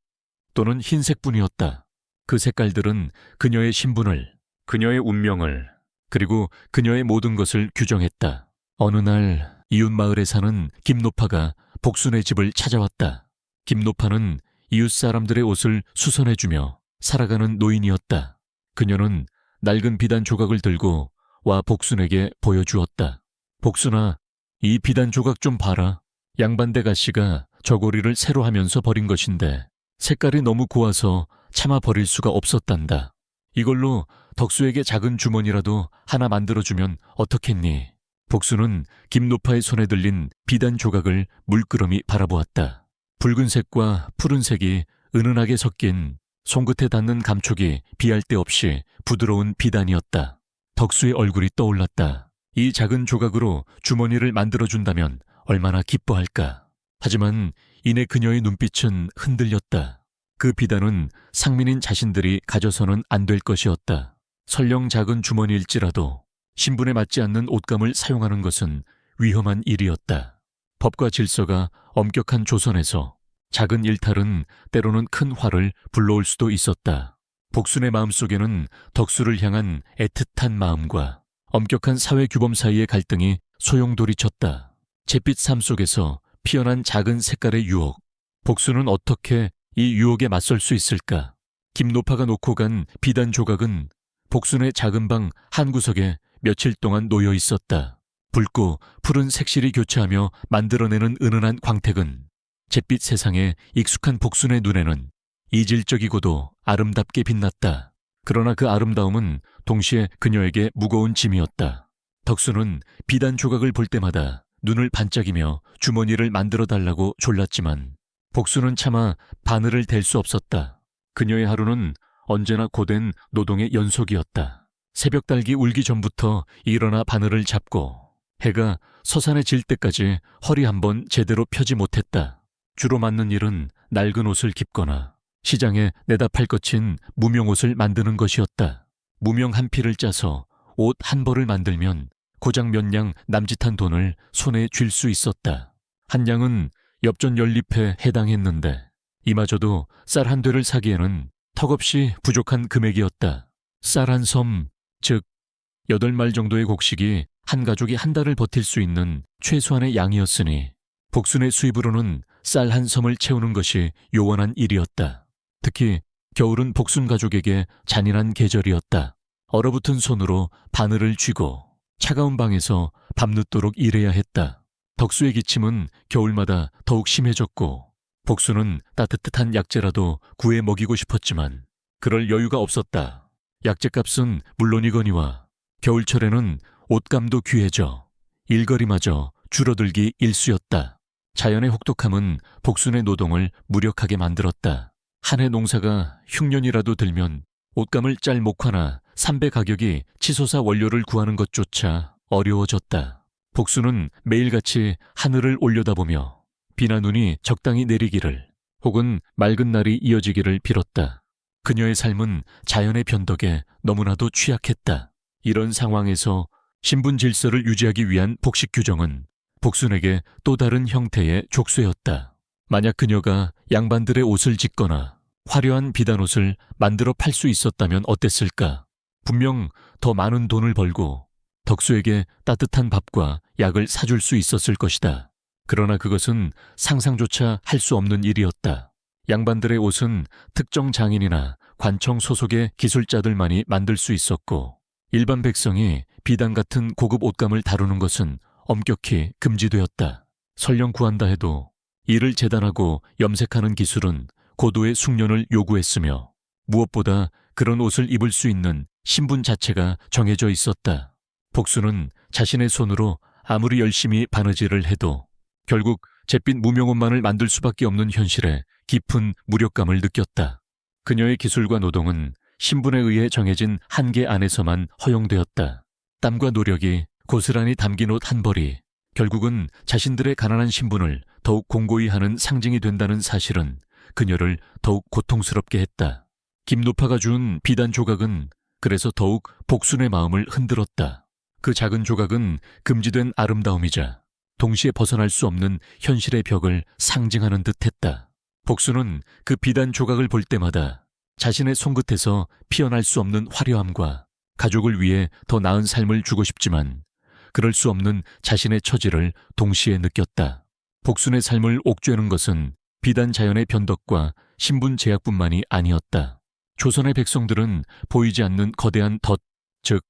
또는 흰색뿐이었다. 그 색깔들은 그녀의 신분을, 그녀의 운명을, 그리고 그녀의 모든 것을 규정했다. 어느 날 이웃 마을에 사는 김노파가 복순의 집을 찾아왔다. 김노파는 이웃 사람들의 옷을 수선해주며 살아가는 노인이었다. 그녀는 낡은 비단 조각을 들고 와 복순에게 보여주었다. 복순아, 이 비단 조각 좀 봐라. 양반대 가씨가 저고리를 새로 하면서 버린 것인데 색깔이 너무 고와서 차마 버릴 수가 없었단다. 이걸로 덕수에게 작은 주머니라도 하나 만들어주면 어떻겠니? 복수는 김노파의 손에 들린 비단 조각을 물끄러미 바라보았다. 붉은색과 푸른색이 은은하게 섞인 손끝에 닿는 감촉이 비할 데 없이 부드러운 비단이었다. 덕수의 얼굴이 떠올랐다. 이 작은 조각으로 주머니를 만들어준다면 얼마나 기뻐할까. 하지만 이내 그녀의 눈빛은 흔들렸다. 그 비단은 상민인 자신들이 가져서는 안 될 것이었다. 설령 작은 주머니일지라도 신분에 맞지 않는 옷감을 사용하는 것은 위험한 일이었다. 법과 질서가 엄격한 조선에서 작은 일탈은 때로는 큰 화를 불러올 수도 있었다. 복순의 마음속에는 덕수를 향한 애틋한 마음과 엄격한 사회 규범 사이의 갈등이 소용돌이쳤다. 잿빛 삶 속에서 피어난 작은 색깔의 유혹. 복수는 어떻게 이 유혹에 맞설 수 있을까? 김노파가 놓고 간 비단 조각은 복순의 작은 방 한 구석에 며칠 동안 놓여 있었다. 붉고 푸른 색실이 교차하며 만들어내는 은은한 광택은 잿빛 세상에 익숙한 복순의 눈에는 이질적이고도 아름답게 빛났다. 그러나 그 아름다움은 동시에 그녀에게 무거운 짐이었다. 덕수는 비단 조각을 볼 때마다 눈을 반짝이며 주머니를 만들어달라고 졸랐지만 복수는 차마 바늘을 댈 수 없었다. 그녀의 하루는 언제나 고된 노동의 연속이었다. 새벽 달기 울기 전부터 일어나 바늘을 잡고 해가 서산해질 때까지 허리 한번 제대로 펴지 못했다. 주로 맡는 일은 낡은 옷을 깁거나 시장에 내다 팔 것인 무명옷을 만드는 것이었다. 무명 한 피를 짜서 옷 한 벌을 만들면 고작 몇 냥 남짓한 돈을 손에 쥘 수 있었다. 한 냥은 엽전 연립에 해당했는데 이마저도 쌀 한 되를 사기에는 턱없이 부족한 금액이었다. 쌀 한 섬, 즉 8말 정도의 곡식이 한 가족이 한 달을 버틸 수 있는 최소한의 양이었으니 복순의 수입으로는 쌀 한 섬을 채우는 것이 요원한 일이었다. 특히 겨울은 복순 가족에게 잔인한 계절이었다. 얼어붙은 손으로 바늘을 쥐고 차가운 방에서 밤늦도록 일해야 했다. 덕수의 기침은 겨울마다 더욱 심해졌고 복수는 따뜻한 약재라도 구해 먹이고 싶었지만 그럴 여유가 없었다. 약재값은 물론이거니와 겨울철에는 옷감도 귀해져 일거리마저 줄어들기 일쑤였다. 자연의 혹독함은 복순의 노동을 무력하게 만들었다. 한 해 농사가 흉년이라도 들면 옷감을 짤 목화나 삼배 가격이 치솟아 원료를 구하는 것조차 어려워졌다. 복순은 매일같이 하늘을 올려다보며 비나 눈이 적당히 내리기를 혹은 맑은 날이 이어지기를 빌었다. 그녀의 삶은 자연의 변덕에 너무나도 취약했다. 이런 상황에서 신분 질서를 유지하기 위한 복식 규정은 복순에게 또 다른 형태의 족쇄였다. 만약 그녀가 양반들의 옷을 짓거나 화려한 비단옷을 만들어 팔 수 있었다면 어땠을까? 분명 더 많은 돈을 벌고 덕수에게 따뜻한 밥과 약을 사줄 수 있었을 것이다. 그러나 그것은 상상조차 할 수 없는 일이었다. 양반들의 옷은 특정 장인이나 관청 소속의 기술자들만이 만들 수 있었고 일반 백성이 비단 같은 고급 옷감을 다루는 것은 엄격히 금지되었다. 설령 구한다 해도 이를 재단하고 염색하는 기술은 고도의 숙련을 요구했으며 무엇보다 그런 옷을 입을 수 있는 신분 자체가 정해져 있었다. 복수는 자신의 손으로 아무리 열심히 바느질을 해도 결국 잿빛 무명옷만을 만들 수밖에 없는 현실에 깊은 무력감을 느꼈다. 그녀의 기술과 노동은 신분에 의해 정해진 한계 안에서만 허용되었다. 땀과 노력이 고스란히 담긴 옷 한 벌이 결국은 자신들의 가난한 신분을 더욱 공고히 하는 상징이 된다는 사실은 그녀를 더욱 고통스럽게 했다. 김노파가 준 비단 조각은 그래서 더욱 복순의 마음을 흔들었다. 그 작은 조각은 금지된 아름다움이자 동시에 벗어날 수 없는 현실의 벽을 상징하는 듯했다. 복순은 그 비단 조각을 볼 때마다 자신의 손끝에서 피어날 수 없는 화려함과 가족을 위해 더 나은 삶을 주고 싶지만 그럴 수 없는 자신의 처지를 동시에 느꼈다. 복순의 삶을 옥죄는 것은 비단 자연의 변덕과 신분 제약뿐만이 아니었다. 조선의 백성들은 보이지 않는 거대한 덫, 즉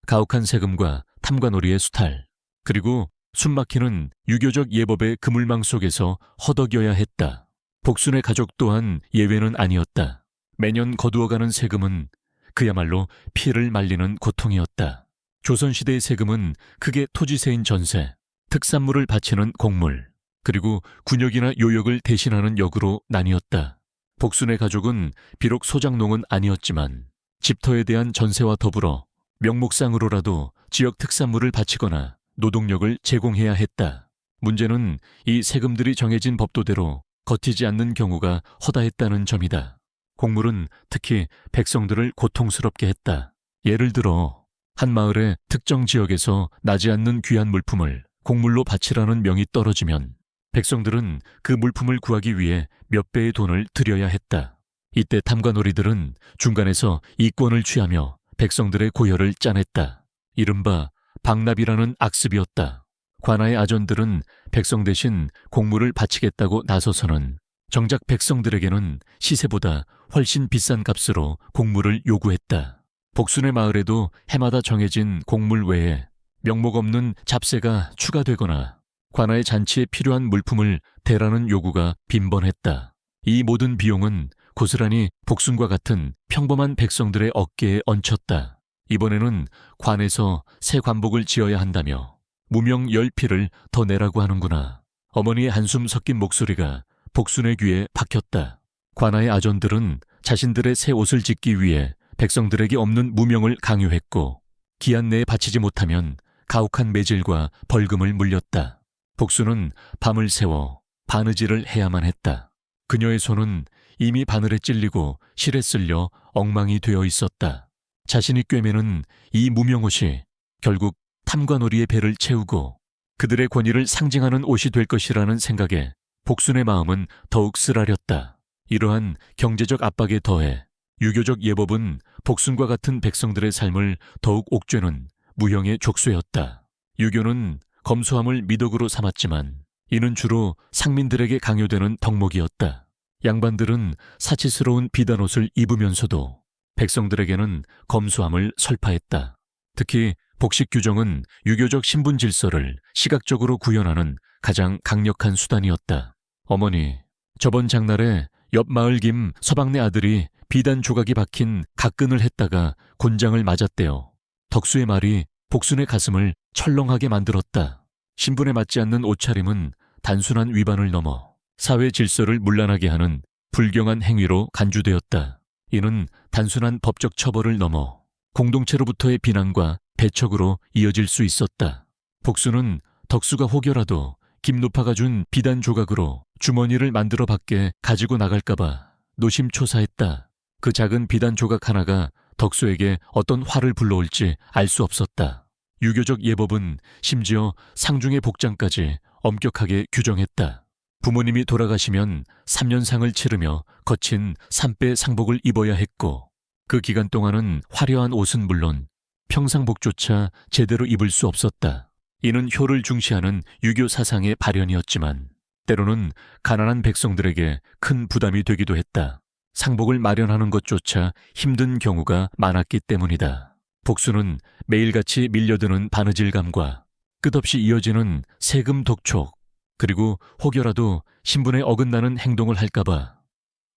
가혹한 세금과 탐관오리의 수탈, 그리고 숨막히는 유교적 예법의 그물망 속에서 허덕여야 했다. 복순의 가족 또한 예외는 아니었다. 매년 거두어가는 세금은 그야말로 피를 말리는 고통이었다. 조선시대의 세금은 크게 토지세인 전세, 특산물을 바치는 곡물, 그리고 군역이나 요역을 대신하는 역으로 나뉘었다. 복순의 가족은 비록 소작농은 아니었지만 집터에 대한 전세와 더불어 명목상으로라도 지역 특산물을 바치거나 노동력을 제공해야 했다. 문제는 이 세금들이 정해진 법도대로 거치지 않는 경우가 허다했다는 점이다. 곡물은 특히 백성들을 고통스럽게 했다. 예를 들어 한 마을의 특정 지역에서 나지 않는 귀한 물품을 곡물로 바치라는 명이 떨어지면 백성들은 그 물품을 구하기 위해 몇 배의 돈을 들여야 했다. 이때 탐관오리들은 중간에서 이권을 취하며 백성들의 고열을 짜냈다. 이른바 박납이라는 악습이었다. 관아의 아전들은 백성 대신 곡물을 바치겠다고 나서서는 정작 백성들에게는 시세보다 훨씬 비싼 값으로 곡물을 요구했다. 복순의 마을에도 해마다 정해진 곡물 외에 명목 없는 잡세가 추가되거나 관아의 잔치에 필요한 물품을 대라는 요구가 빈번했다. 이 모든 비용은 고스란히 복순과 같은 평범한 백성들의 어깨에 얹혔다. 이번에는 관에서 새 관복을 지어야 한다며 무명 10피를 더 내라고 하는구나. 어머니의 한숨 섞인 목소리가 복순의 귀에 박혔다. 관아의 아전들은 자신들의 새 옷을 짓기 위해 백성들에게 없는 무명을 강요했고 기한 내에 바치지 못하면 가혹한 매질과 벌금을 물렸다. 복순은 밤을 새워 바느질을 해야만 했다. 그녀의 손은 이미 바늘에 찔리고 실에 쓸려 엉망이 되어 있었다. 자신이 꿰매는 이 무명옷이 결국 탐관오리의 배를 채우고 그들의 권위를 상징하는 옷이 될 것이라는 생각에 복순의 마음은 더욱 쓰라렸다. 이러한 경제적 압박에 더해 유교적 예법은 복순과 같은 백성들의 삶을 더욱 옥죄는 무형의 족쇄였다. 유교는 검소함을 미덕으로 삼았지만 이는 주로 상민들에게 강요되는 덕목이었다. 양반들은 사치스러운 비단옷을 입으면서도 백성들에게는 검소함을 설파했다. 특히 복식 규정은 유교적 신분 질서를 시각적으로 구현하는 가장 강력한 수단이었다. 어머니, 저번 장날에 옆 마을 김 서방네 아들이 비단 조각이 박힌 각근을 했다가 곤장을 맞았대요. 덕수의 말이 복순의 가슴을 철렁하게 만들었다. 신분에 맞지 않는 옷차림은 단순한 위반을 넘어 사회 질서를 문란하게 하는 불경한 행위로 간주되었다. 이는 단순한 법적 처벌을 넘어 공동체로부터의 비난과 배척으로 이어질 수 있었다. 복순은 덕수가 혹여라도 김노파가 준 비단 조각으로 주머니를 만들어 밖에 가지고 나갈까봐 노심초사했다. 그 작은 비단 조각 하나가 덕수에게 어떤 화를 불러올지 알 수 없었다. 유교적 예법은 심지어 상중의 복장까지 엄격하게 규정했다. 부모님이 돌아가시면 3년상을 치르며 거친 삼배 상복을 입어야 했고 그 기간 동안은 화려한 옷은 물론 평상복조차 제대로 입을 수 없었다. 이는 효를 중시하는 유교 사상의 발현이었지만 때로는 가난한 백성들에게 큰 부담이 되기도 했다. 상복을 마련하는 것조차 힘든 경우가 많았기 때문이다. 복수는 매일같이 밀려드는 바느질감과 끝없이 이어지는 세금 독촉, 그리고 혹여라도 신분에 어긋나는 행동을 할까봐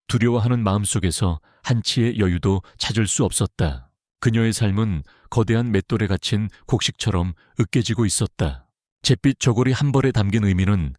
두려워하는 마음속에서 한치의 여유도 찾을 수 없었다. 그녀의 삶은 거대한 맷돌에 갇힌 곡식처럼 으깨지고 있었다. 잿빛 저고리 한 벌에 담긴 의미는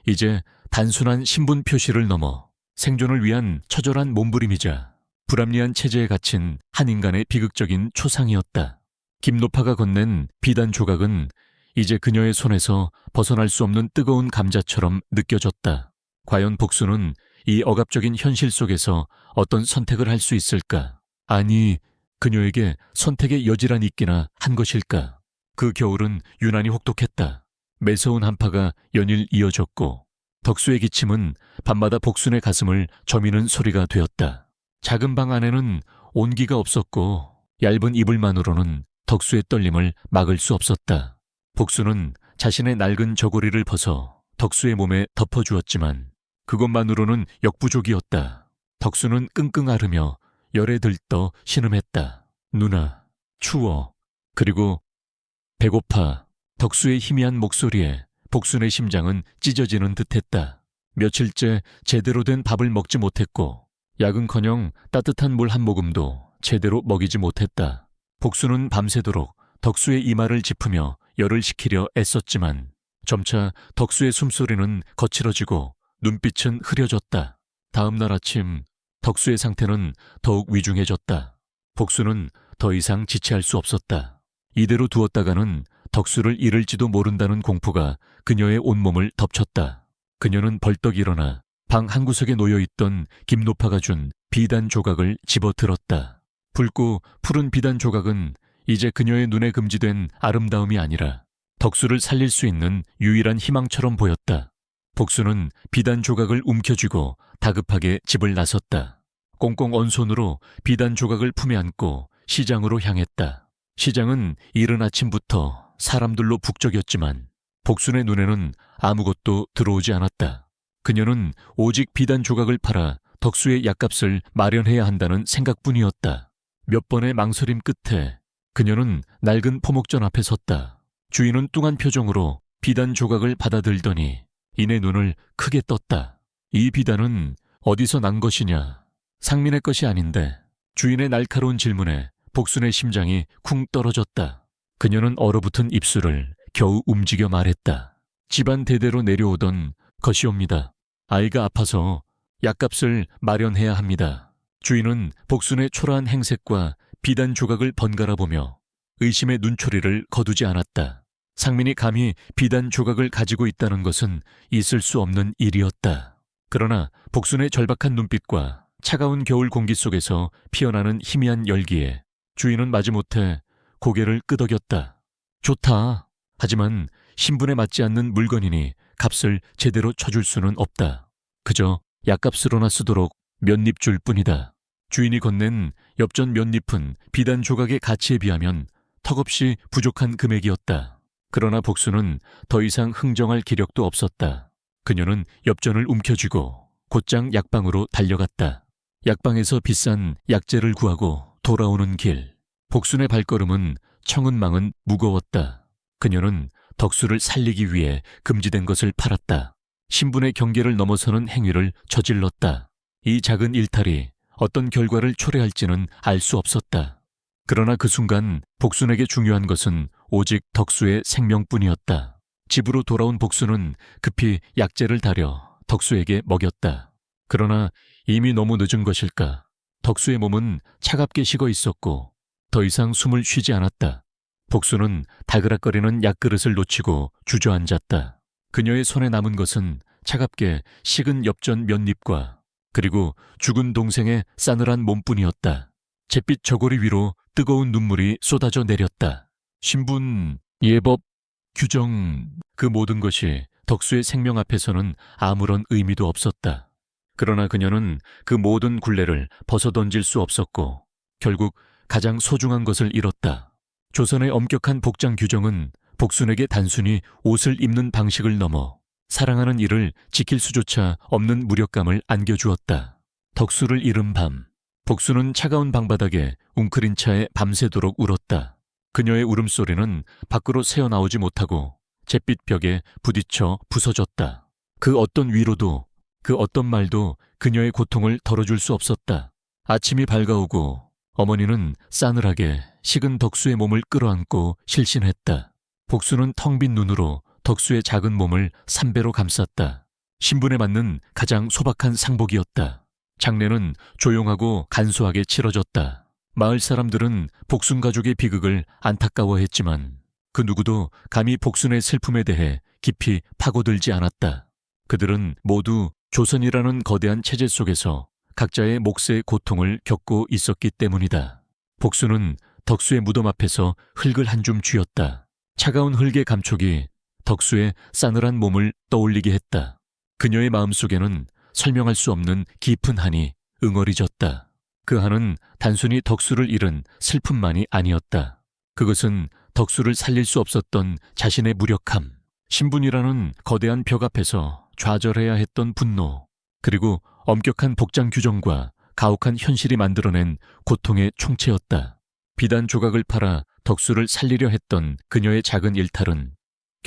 이제 단순한 신분 표시를 넘어 생존을 위한 처절한 몸부림이자 불합리한 체제에 갇힌 한 인간의 비극적인 초상이었다. 김노파가 건넨 비단 조각은 이제 그녀의 손에서 벗어날 수 없는 뜨거운 감자처럼 느껴졌다. 과연 복수는 이 억압적인 현실 속에서 어떤 선택을 할 수 있을까? 아니, 그녀에게 선택의 여지란 있기나 한 것일까? 그 겨울은 유난히 혹독했다. 매서운 한파가 연일 이어졌고 덕수의 기침은 밤마다 복순의 가슴을 저미는 소리가 되었다. 작은 방 안에는 온기가 없었고 얇은 이불만으로는 덕수의 떨림을 막을 수 없었다. 복수는 자신의 낡은 저고리를 벗어 덕수의 몸에 덮어주었지만 그것만으로는 역부족이었다. 덕수는 끙끙 앓으며 열에 들떠 신음했다. 누나, 추워. 그리고 배고파. 덕수의 희미한 목소리에 복순의 심장은 찢어지는 듯했다. 며칠째 제대로 된 밥을 먹지 못했고 약은커녕 따뜻한 물 한 모금도 제대로 먹이지 못했다. 복순은 밤새도록 덕수의 이마를 짚으며 열을 식히려 애썼지만 점차 덕수의 숨소리는 거칠어지고 눈빛은 흐려졌다. 다음 날 아침 덕수의 상태는 더욱 위중해졌다. 복순은 더 이상 지체할 수 없었다. 이대로 두었다가는 덕수를 잃을지도 모른다는 공포가 그녀의 온몸을 덮쳤다. 그녀는 벌떡 일어나 방 한구석에 놓여있던 김노파가 준 비단 조각을 집어들었다. 붉고 푸른 비단 조각은 이제 그녀의 눈에 금지된 아름다움이 아니라 덕수를 살릴 수 있는 유일한 희망처럼 보였다. 복수는 비단 조각을 움켜쥐고 다급하게 집을 나섰다. 꽁꽁 언 손으로 비단 조각을 품에 안고 시장으로 향했다. 시장은 이른 아침부터 사람들로 북적였지만 복순의 눈에는 아무것도 들어오지 않았다. 그녀는 오직 비단 조각을 팔아 덕수의 약값을 마련해야 한다는 생각뿐이었다. 몇 번의 망설임 끝에 그녀는 낡은 포목전 앞에 섰다. 주인은 뚱한 표정으로 비단 조각을 받아들더니 이내 눈을 크게 떴다. 이 비단은 어디서 난 것이냐? 상민의 것이 아닌데. 주인의 날카로운 질문에 복순의 심장이 쿵 떨어졌다. 그녀는 얼어붙은 입술을 겨우 움직여 말했다. 집안 대대로 내려오던 것이옵니다. 아이가 아파서 약값을 마련해야 합니다. 주인은 복순의 초라한 행색과 비단 조각을 번갈아 보며 의심의 눈초리를 거두지 않았다. 상민이 감히 비단 조각을 가지고 있다는 것은 있을 수 없는 일이었다. 그러나 복순의 절박한 눈빛과 차가운 겨울 공기 속에서 피어나는 희미한 열기에 주인은 마지못해 고개를 끄덕였다. 좋다. 하지만 신분에 맞지 않는 물건이니 값을 제대로 쳐줄 수는 없다. 그저 약값으로나 쓰도록 몇 잎 줄 뿐이다. 주인이 건넨 엽전 몇 잎은 비단 조각의 가치에 비하면 턱없이 부족한 금액이었다. 그러나 복수는 더 이상 흥정할 기력도 없었다. 그녀는 엽전을 움켜쥐고 곧장 약방으로 달려갔다. 약방에서 비싼 약재를 구하고 돌아오는 길. 복순의 발걸음은 청은망은 무거웠다. 그녀는 덕수를 살리기 위해 금지된 것을 팔았다. 신분의 경계를 넘어서는 행위를 저질렀다. 이 작은 일탈이 어떤 결과를 초래할지는 알 수 없었다. 그러나 그 순간 복순에게 중요한 것은 오직 덕수의 생명뿐이었다. 집으로 돌아온 복순은 급히 약재를 다려 덕수에게 먹였다. 그러나 이미 너무 늦은 것일까? 덕수의 몸은 차갑게 식어 있었고 더 이상 숨을 쉬지 않았다. 복수는 다그락거리는 약그릇을 놓치고 주저앉았다. 그녀의 손에 남은 것은 차갑게 식은 엽전 몇 잎과 그리고 죽은 동생의 싸늘한 몸뿐이었다. 잿빛 저고리 위로 뜨거운 눈물이 쏟아져 내렸다. 신분, 예법, 규정, 그 모든 것이 덕수의 생명 앞에서는 아무런 의미도 없었다. 그러나 그녀는 그 모든 굴레를 벗어던질 수 없었고 결국 가장 소중한 것을 잃었다. 조선의 엄격한 복장 규정은 복순에게 단순히 옷을 입는 방식을 넘어 사랑하는 이를 지킬 수조차 없는 무력감을 안겨주었다. 덕수를 잃은 밤, 복순은 차가운 방바닥에 웅크린 차에 밤새도록 울었다. 그녀의 울음소리는 밖으로 새어나오지 못하고 잿빛 벽에 부딪혀 부서졌다. 그 어떤 위로도 그 어떤 말도 그녀의 고통을 덜어줄 수 없었다. 아침이 밝아오고 어머니는 싸늘하게 식은 덕수의 몸을 끌어안고 실신했다. 복수는 텅 빈 눈으로 덕수의 작은 몸을 3배로 감쌌다. 신분에 맞는 가장 소박한 상복이었다. 장례는 조용하고 간소하게 치러졌다. 마을 사람들은 복순 가족의 비극을 안타까워했지만 그 누구도 감히 복순의 슬픔에 대해 깊이 파고들지 않았다. 그들은 모두 조선이라는 거대한 체제 속에서 각자의 몫의 고통을 겪고 있었기 때문이다. 복순은 덕수의 무덤 앞에서 흙을 한 줌 쥐었다. 차가운 흙의 감촉이 덕수의 싸늘한 몸을 떠올리게 했다. 그녀의 마음속에는 설명할 수 없는 깊은 한이 응어리졌다. 그 한은 단순히 덕수를 잃은 슬픔만이 아니었다. 그것은 덕수를 살릴 수 없었던 자신의 무력함, 신분이라는 거대한 벽 앞에서 좌절해야 했던 분노, 그리고 엄격한 복장 규정과 가혹한 현실이 만들어낸 고통의 총체였다. 비단 조각을 팔아 덕수를 살리려 했던 그녀의 작은 일탈은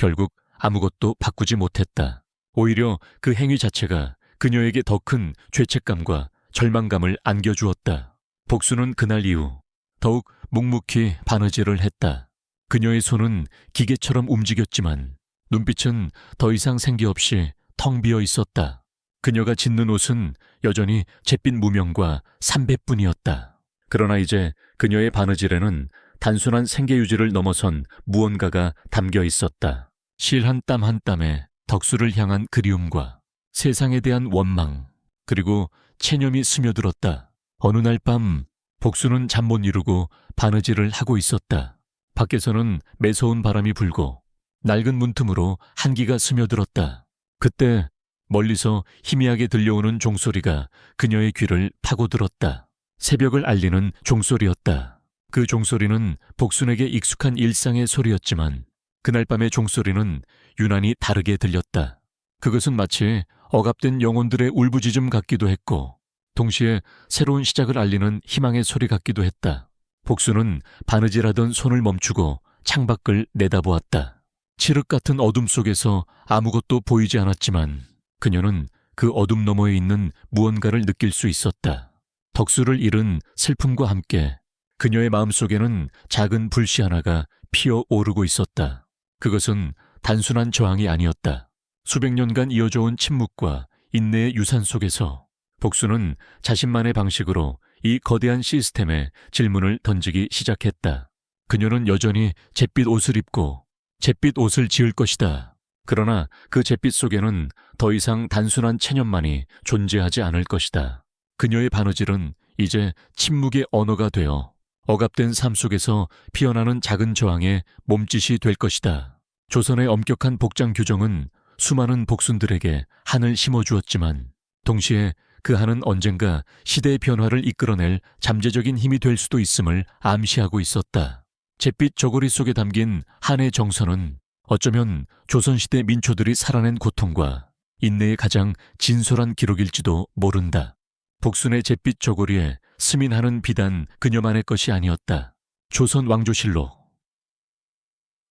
결국 아무것도 바꾸지 못했다. 오히려 그 행위 자체가 그녀에게 더 큰 죄책감과 절망감을 안겨주었다. 복수는 그날 이후 더욱 묵묵히 바느질을 했다. 그녀의 손은 기계처럼 움직였지만 눈빛은 더 이상 생기 없이 텅 비어 있었다. 그녀가 짓는 옷은 여전히 잿빛 무명과 삼배뿐이었다. 그러나 이제 그녀의 바느질에는 단순한 생계 유지를 넘어선 무언가가 담겨 있었다. 실 한 땀 한 땀에 덕수를 향한 그리움과 세상에 대한 원망, 그리고 체념이 스며들었다. 어느 날 밤 복수는 잠 못 이루고 바느질을 하고 있었다. 밖에서는 매서운 바람이 불고 낡은 문틈으로 한기가 스며들었다. 그때 멀리서 희미하게 들려오는 종소리가 그녀의 귀를 파고들었다. 새벽을 알리는 종소리였다. 그 종소리는 복순에게 익숙한 일상의 소리였지만 그날 밤의 종소리는 유난히 다르게 들렸다. 그것은 마치 억압된 영혼들의 울부짖음 같기도 했고 동시에 새로운 시작을 알리는 희망의 소리 같기도 했다. 복순은 바느질하던 손을 멈추고 창밖을 내다보았다. 칠흑 같은 어둠 속에서 아무것도 보이지 않았지만 그녀는 그 어둠 너머에 있는 무언가를 느낄 수 있었다. 덕수를 잃은 슬픔과 함께 그녀의 마음속에는 작은 불씨 하나가 피어오르고 있었다. 그것은 단순한 저항이 아니었다. 수백 년간 이어져온 침묵과 인내의 유산 속에서 복수는 자신만의 방식으로 이 거대한 시스템에 질문을 던지기 시작했다. 그녀는 여전히 잿빛 옷을 입고 잿빛 옷을 지을 것이다. 그러나 그 잿빛 속에는 더 이상 단순한 체념만이 존재하지 않을 것이다. 그녀의 바느질은 이제 침묵의 언어가 되어 억압된 삶 속에서 피어나는 작은 저항의 몸짓이 될 것이다. 조선의 엄격한 복장 규정은 수많은 복순들에게 한을 심어주었지만 동시에 그 한은 언젠가 시대의 변화를 이끌어낼 잠재적인 힘이 될 수도 있음을 암시하고 있었다. 잿빛 저고리 속에 담긴 한의 정서는 어쩌면 조선시대 민초들이 살아낸 고통과 인내의 가장 진솔한 기록일지도 모른다. 복순의 잿빛 저고리에 스민하는 비단 그녀만의 것이 아니었다. 조선 왕조실록.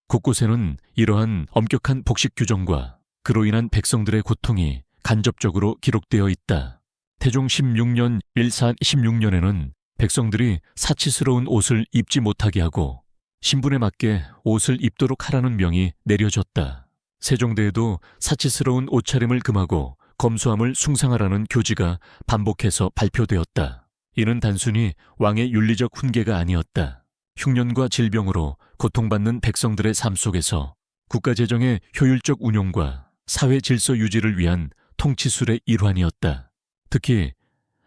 곳곳에는 이러한 엄격한 복식 규정과 그로 인한 백성들의 고통이 간접적으로 기록되어 있다. 태종 16년 1416년에는 백성들이 사치스러운 옷을 입지 못하게 하고 신분에 맞게 옷을 입도록 하라는 명이 내려졌다. 세종대에도 사치스러운 옷차림을 금하고 검소함을 숭상하라는 교지가 반복해서 발표되었다. 이는 단순히 왕의 윤리적 훈계가 아니었다. 흉년과 질병으로 고통받는 백성들의 삶 속에서 국가 재정의 효율적 운용과 사회 질서 유지를 위한 통치술의 일환이었다. 특히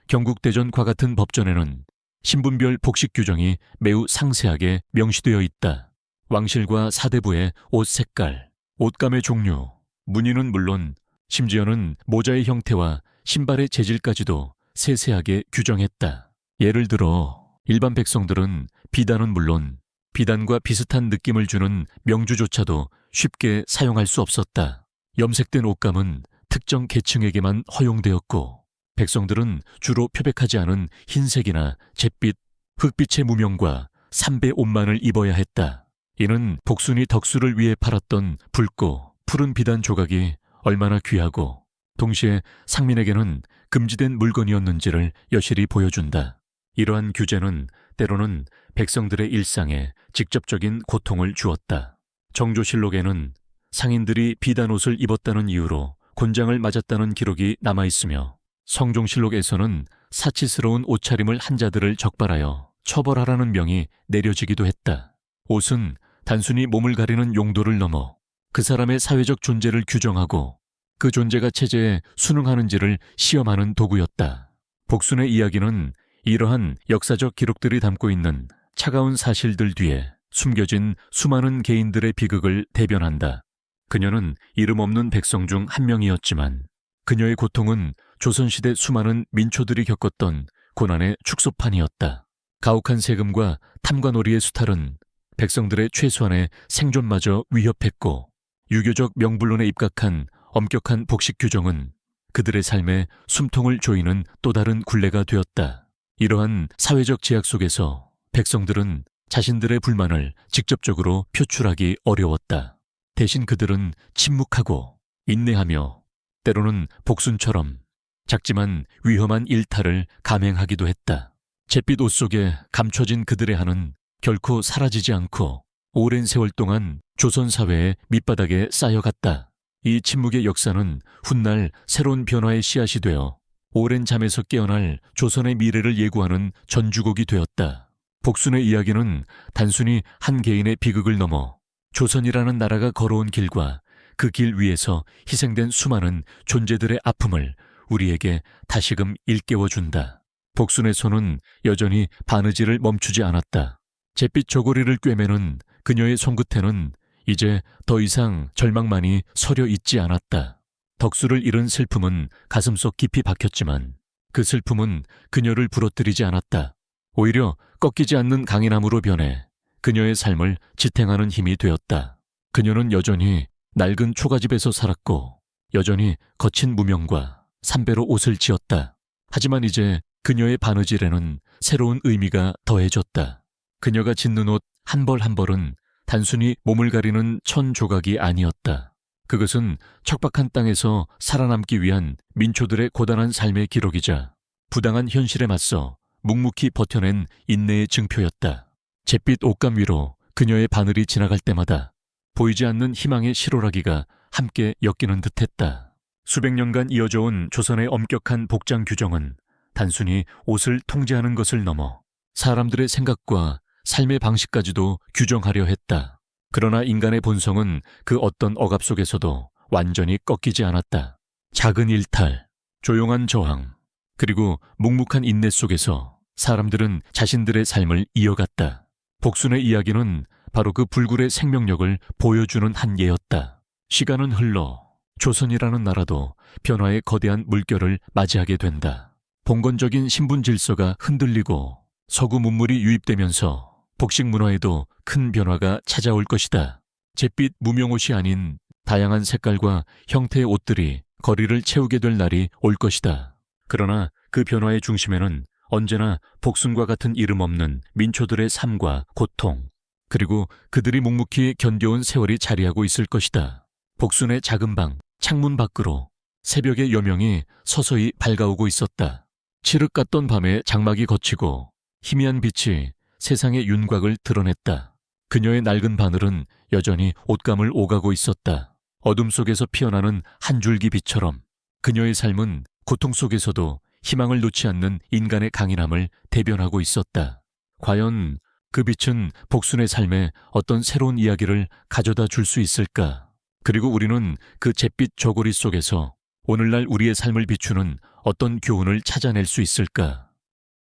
경국대전과 같은 법전에는 신분별 복식 규정이 매우 상세하게 명시되어 있다. 왕실과 사대부의 옷 색깔, 옷감의 종류, 무늬는 물론 심지어는 모자의 형태와 신발의 재질까지도 세세하게 규정했다. 예를 들어 일반 백성들은 비단은 물론 비단과 비슷한 느낌을 주는 명주조차도 쉽게 사용할 수 없었다. 염색된 옷감은 특정 계층에게만 허용되었고 백성들은 주로 표백하지 않은 흰색이나 잿빛, 흑빛의 무명과 삼배 옷만을 입어야 했다. 이는 복순이 덕수를 위해 팔았던 붉고 푸른 비단 조각이 얼마나 귀하고 동시에 상민에게는 금지된 물건이었는지를 여실히 보여준다. 이러한 규제는 때로는 백성들의 일상에 직접적인 고통을 주었다. 정조실록에는 상인들이 비단 옷을 입었다는 이유로 곤장을 맞았다는 기록이 남아있으며 성종실록에서는 사치스러운 옷차림을 한 자들을 적발하여 처벌하라는 명이 내려지기도 했다. 옷은 단순히 몸을 가리는 용도를 넘어 그 사람의 사회적 존재를 규정하고 그 존재가 체제에 순응하는지를 시험하는 도구였다. 복순의 이야기는 이러한 역사적 기록들이 담고 있는 차가운 사실들 뒤에 숨겨진 수많은 개인들의 비극을 대변한다. 그녀는 이름 없는 백성 중 한 명이었지만 그녀의 고통은 조선시대 수많은 민초들이 겪었던 고난의 축소판이었다. 가혹한 세금과 탐관오리의 수탈은 백성들의 최소한의 생존마저 위협했고 유교적 명분론에 입각한 엄격한 복식 규정은 그들의 삶에 숨통을 조이는 또 다른 굴레가 되었다. 이러한 사회적 제약 속에서 백성들은 자신들의 불만을 직접적으로 표출하기 어려웠다. 대신 그들은 침묵하고 인내하며 때로는 복순처럼 작지만 위험한 일탈을 감행하기도 했다. 잿빛 옷 속에 감춰진 그들의 한은 결코 사라지지 않고 오랜 세월 동안 조선 사회의 밑바닥에 쌓여갔다. 이 침묵의 역사는 훗날 새로운 변화의 씨앗이 되어 오랜 잠에서 깨어날 조선의 미래를 예고하는 전주곡이 되었다. 복순의 이야기는 단순히 한 개인의 비극을 넘어 조선이라는 나라가 걸어온 길과 그 길 위에서 희생된 수많은 존재들의 아픔을 우리에게 다시금 일깨워준다. 복순의 손은 여전히 바느질을 멈추지 않았다. 잿빛 저고리를 꿰매는 그녀의 손끝에는 이제 더 이상 절망만이 서려 있지 않았다. 덕수를 잃은 슬픔은 가슴속 깊이 박혔지만 그 슬픔은 그녀를 부러뜨리지 않았다. 오히려 꺾이지 않는 강인함으로 변해 그녀의 삶을 지탱하는 힘이 되었다. 그녀는 여전히 낡은 초가집에서 살았고 여전히 거친 무명과 삼배로 옷을 지었다. 하지만 이제 그녀의 바느질에는 새로운 의미가 더해졌다. 그녀가 짓는 옷 한 벌 한 벌은 단순히 몸을 가리는 천 조각이 아니었다. 그것은 척박한 땅에서 살아남기 위한 민초들의 고단한 삶의 기록이자 부당한 현실에 맞서 묵묵히 버텨낸 인내의 증표였다. 잿빛 옷감 위로 그녀의 바늘이 지나갈 때마다 보이지 않는 희망의 실오라기가 함께 엮이는 듯했다. 수백 년간 이어져온 조선의 엄격한 복장 규정은 단순히 옷을 통제하는 것을 넘어 사람들의 생각과 삶의 방식까지도 규정하려 했다. 그러나 인간의 본성은 그 어떤 억압 속에서도 완전히 꺾이지 않았다. 작은 일탈, 조용한 저항, 그리고 묵묵한 인내 속에서 사람들은 자신들의 삶을 이어갔다. 복순의 이야기는 바로 그 불굴의 생명력을 보여주는 한 예였다. 시간은 흘러 조선이라는 나라도 변화의 거대한 물결을 맞이하게 된다. 봉건적인 신분 질서가 흔들리고 서구 문물이 유입되면서 복식 문화에도 큰 변화가 찾아올 것이다. 잿빛 무명옷이 아닌 다양한 색깔과 형태의 옷들이 거리를 채우게 될 날이 올 것이다. 그러나 그 변화의 중심에는 언제나 복순과 같은 이름 없는 민초들의 삶과 고통, 그리고 그들이 묵묵히 견뎌온 세월이 자리하고 있을 것이다. 복순의 작은 방, 창문 밖으로 새벽의 여명이 서서히 밝아오고 있었다. 칠흑 같던 밤에 장막이 걷히고 희미한 빛이 세상의 윤곽을 드러냈다. 그녀의 낡은 바늘은 여전히 옷감을 오가고 있었다. 어둠 속에서 피어나는 한 줄기 빛처럼 그녀의 삶은 고통 속에서도 희망을 놓지 않는 인간의 강인함을 대변하고 있었다. 과연 그 빛은 복순의 삶에 어떤 새로운 이야기를 가져다 줄 수 있을까? 그리고 우리는 그 잿빛 저고리 속에서 오늘날 우리의 삶을 비추는 어떤 교훈을 찾아낼 수 있을까?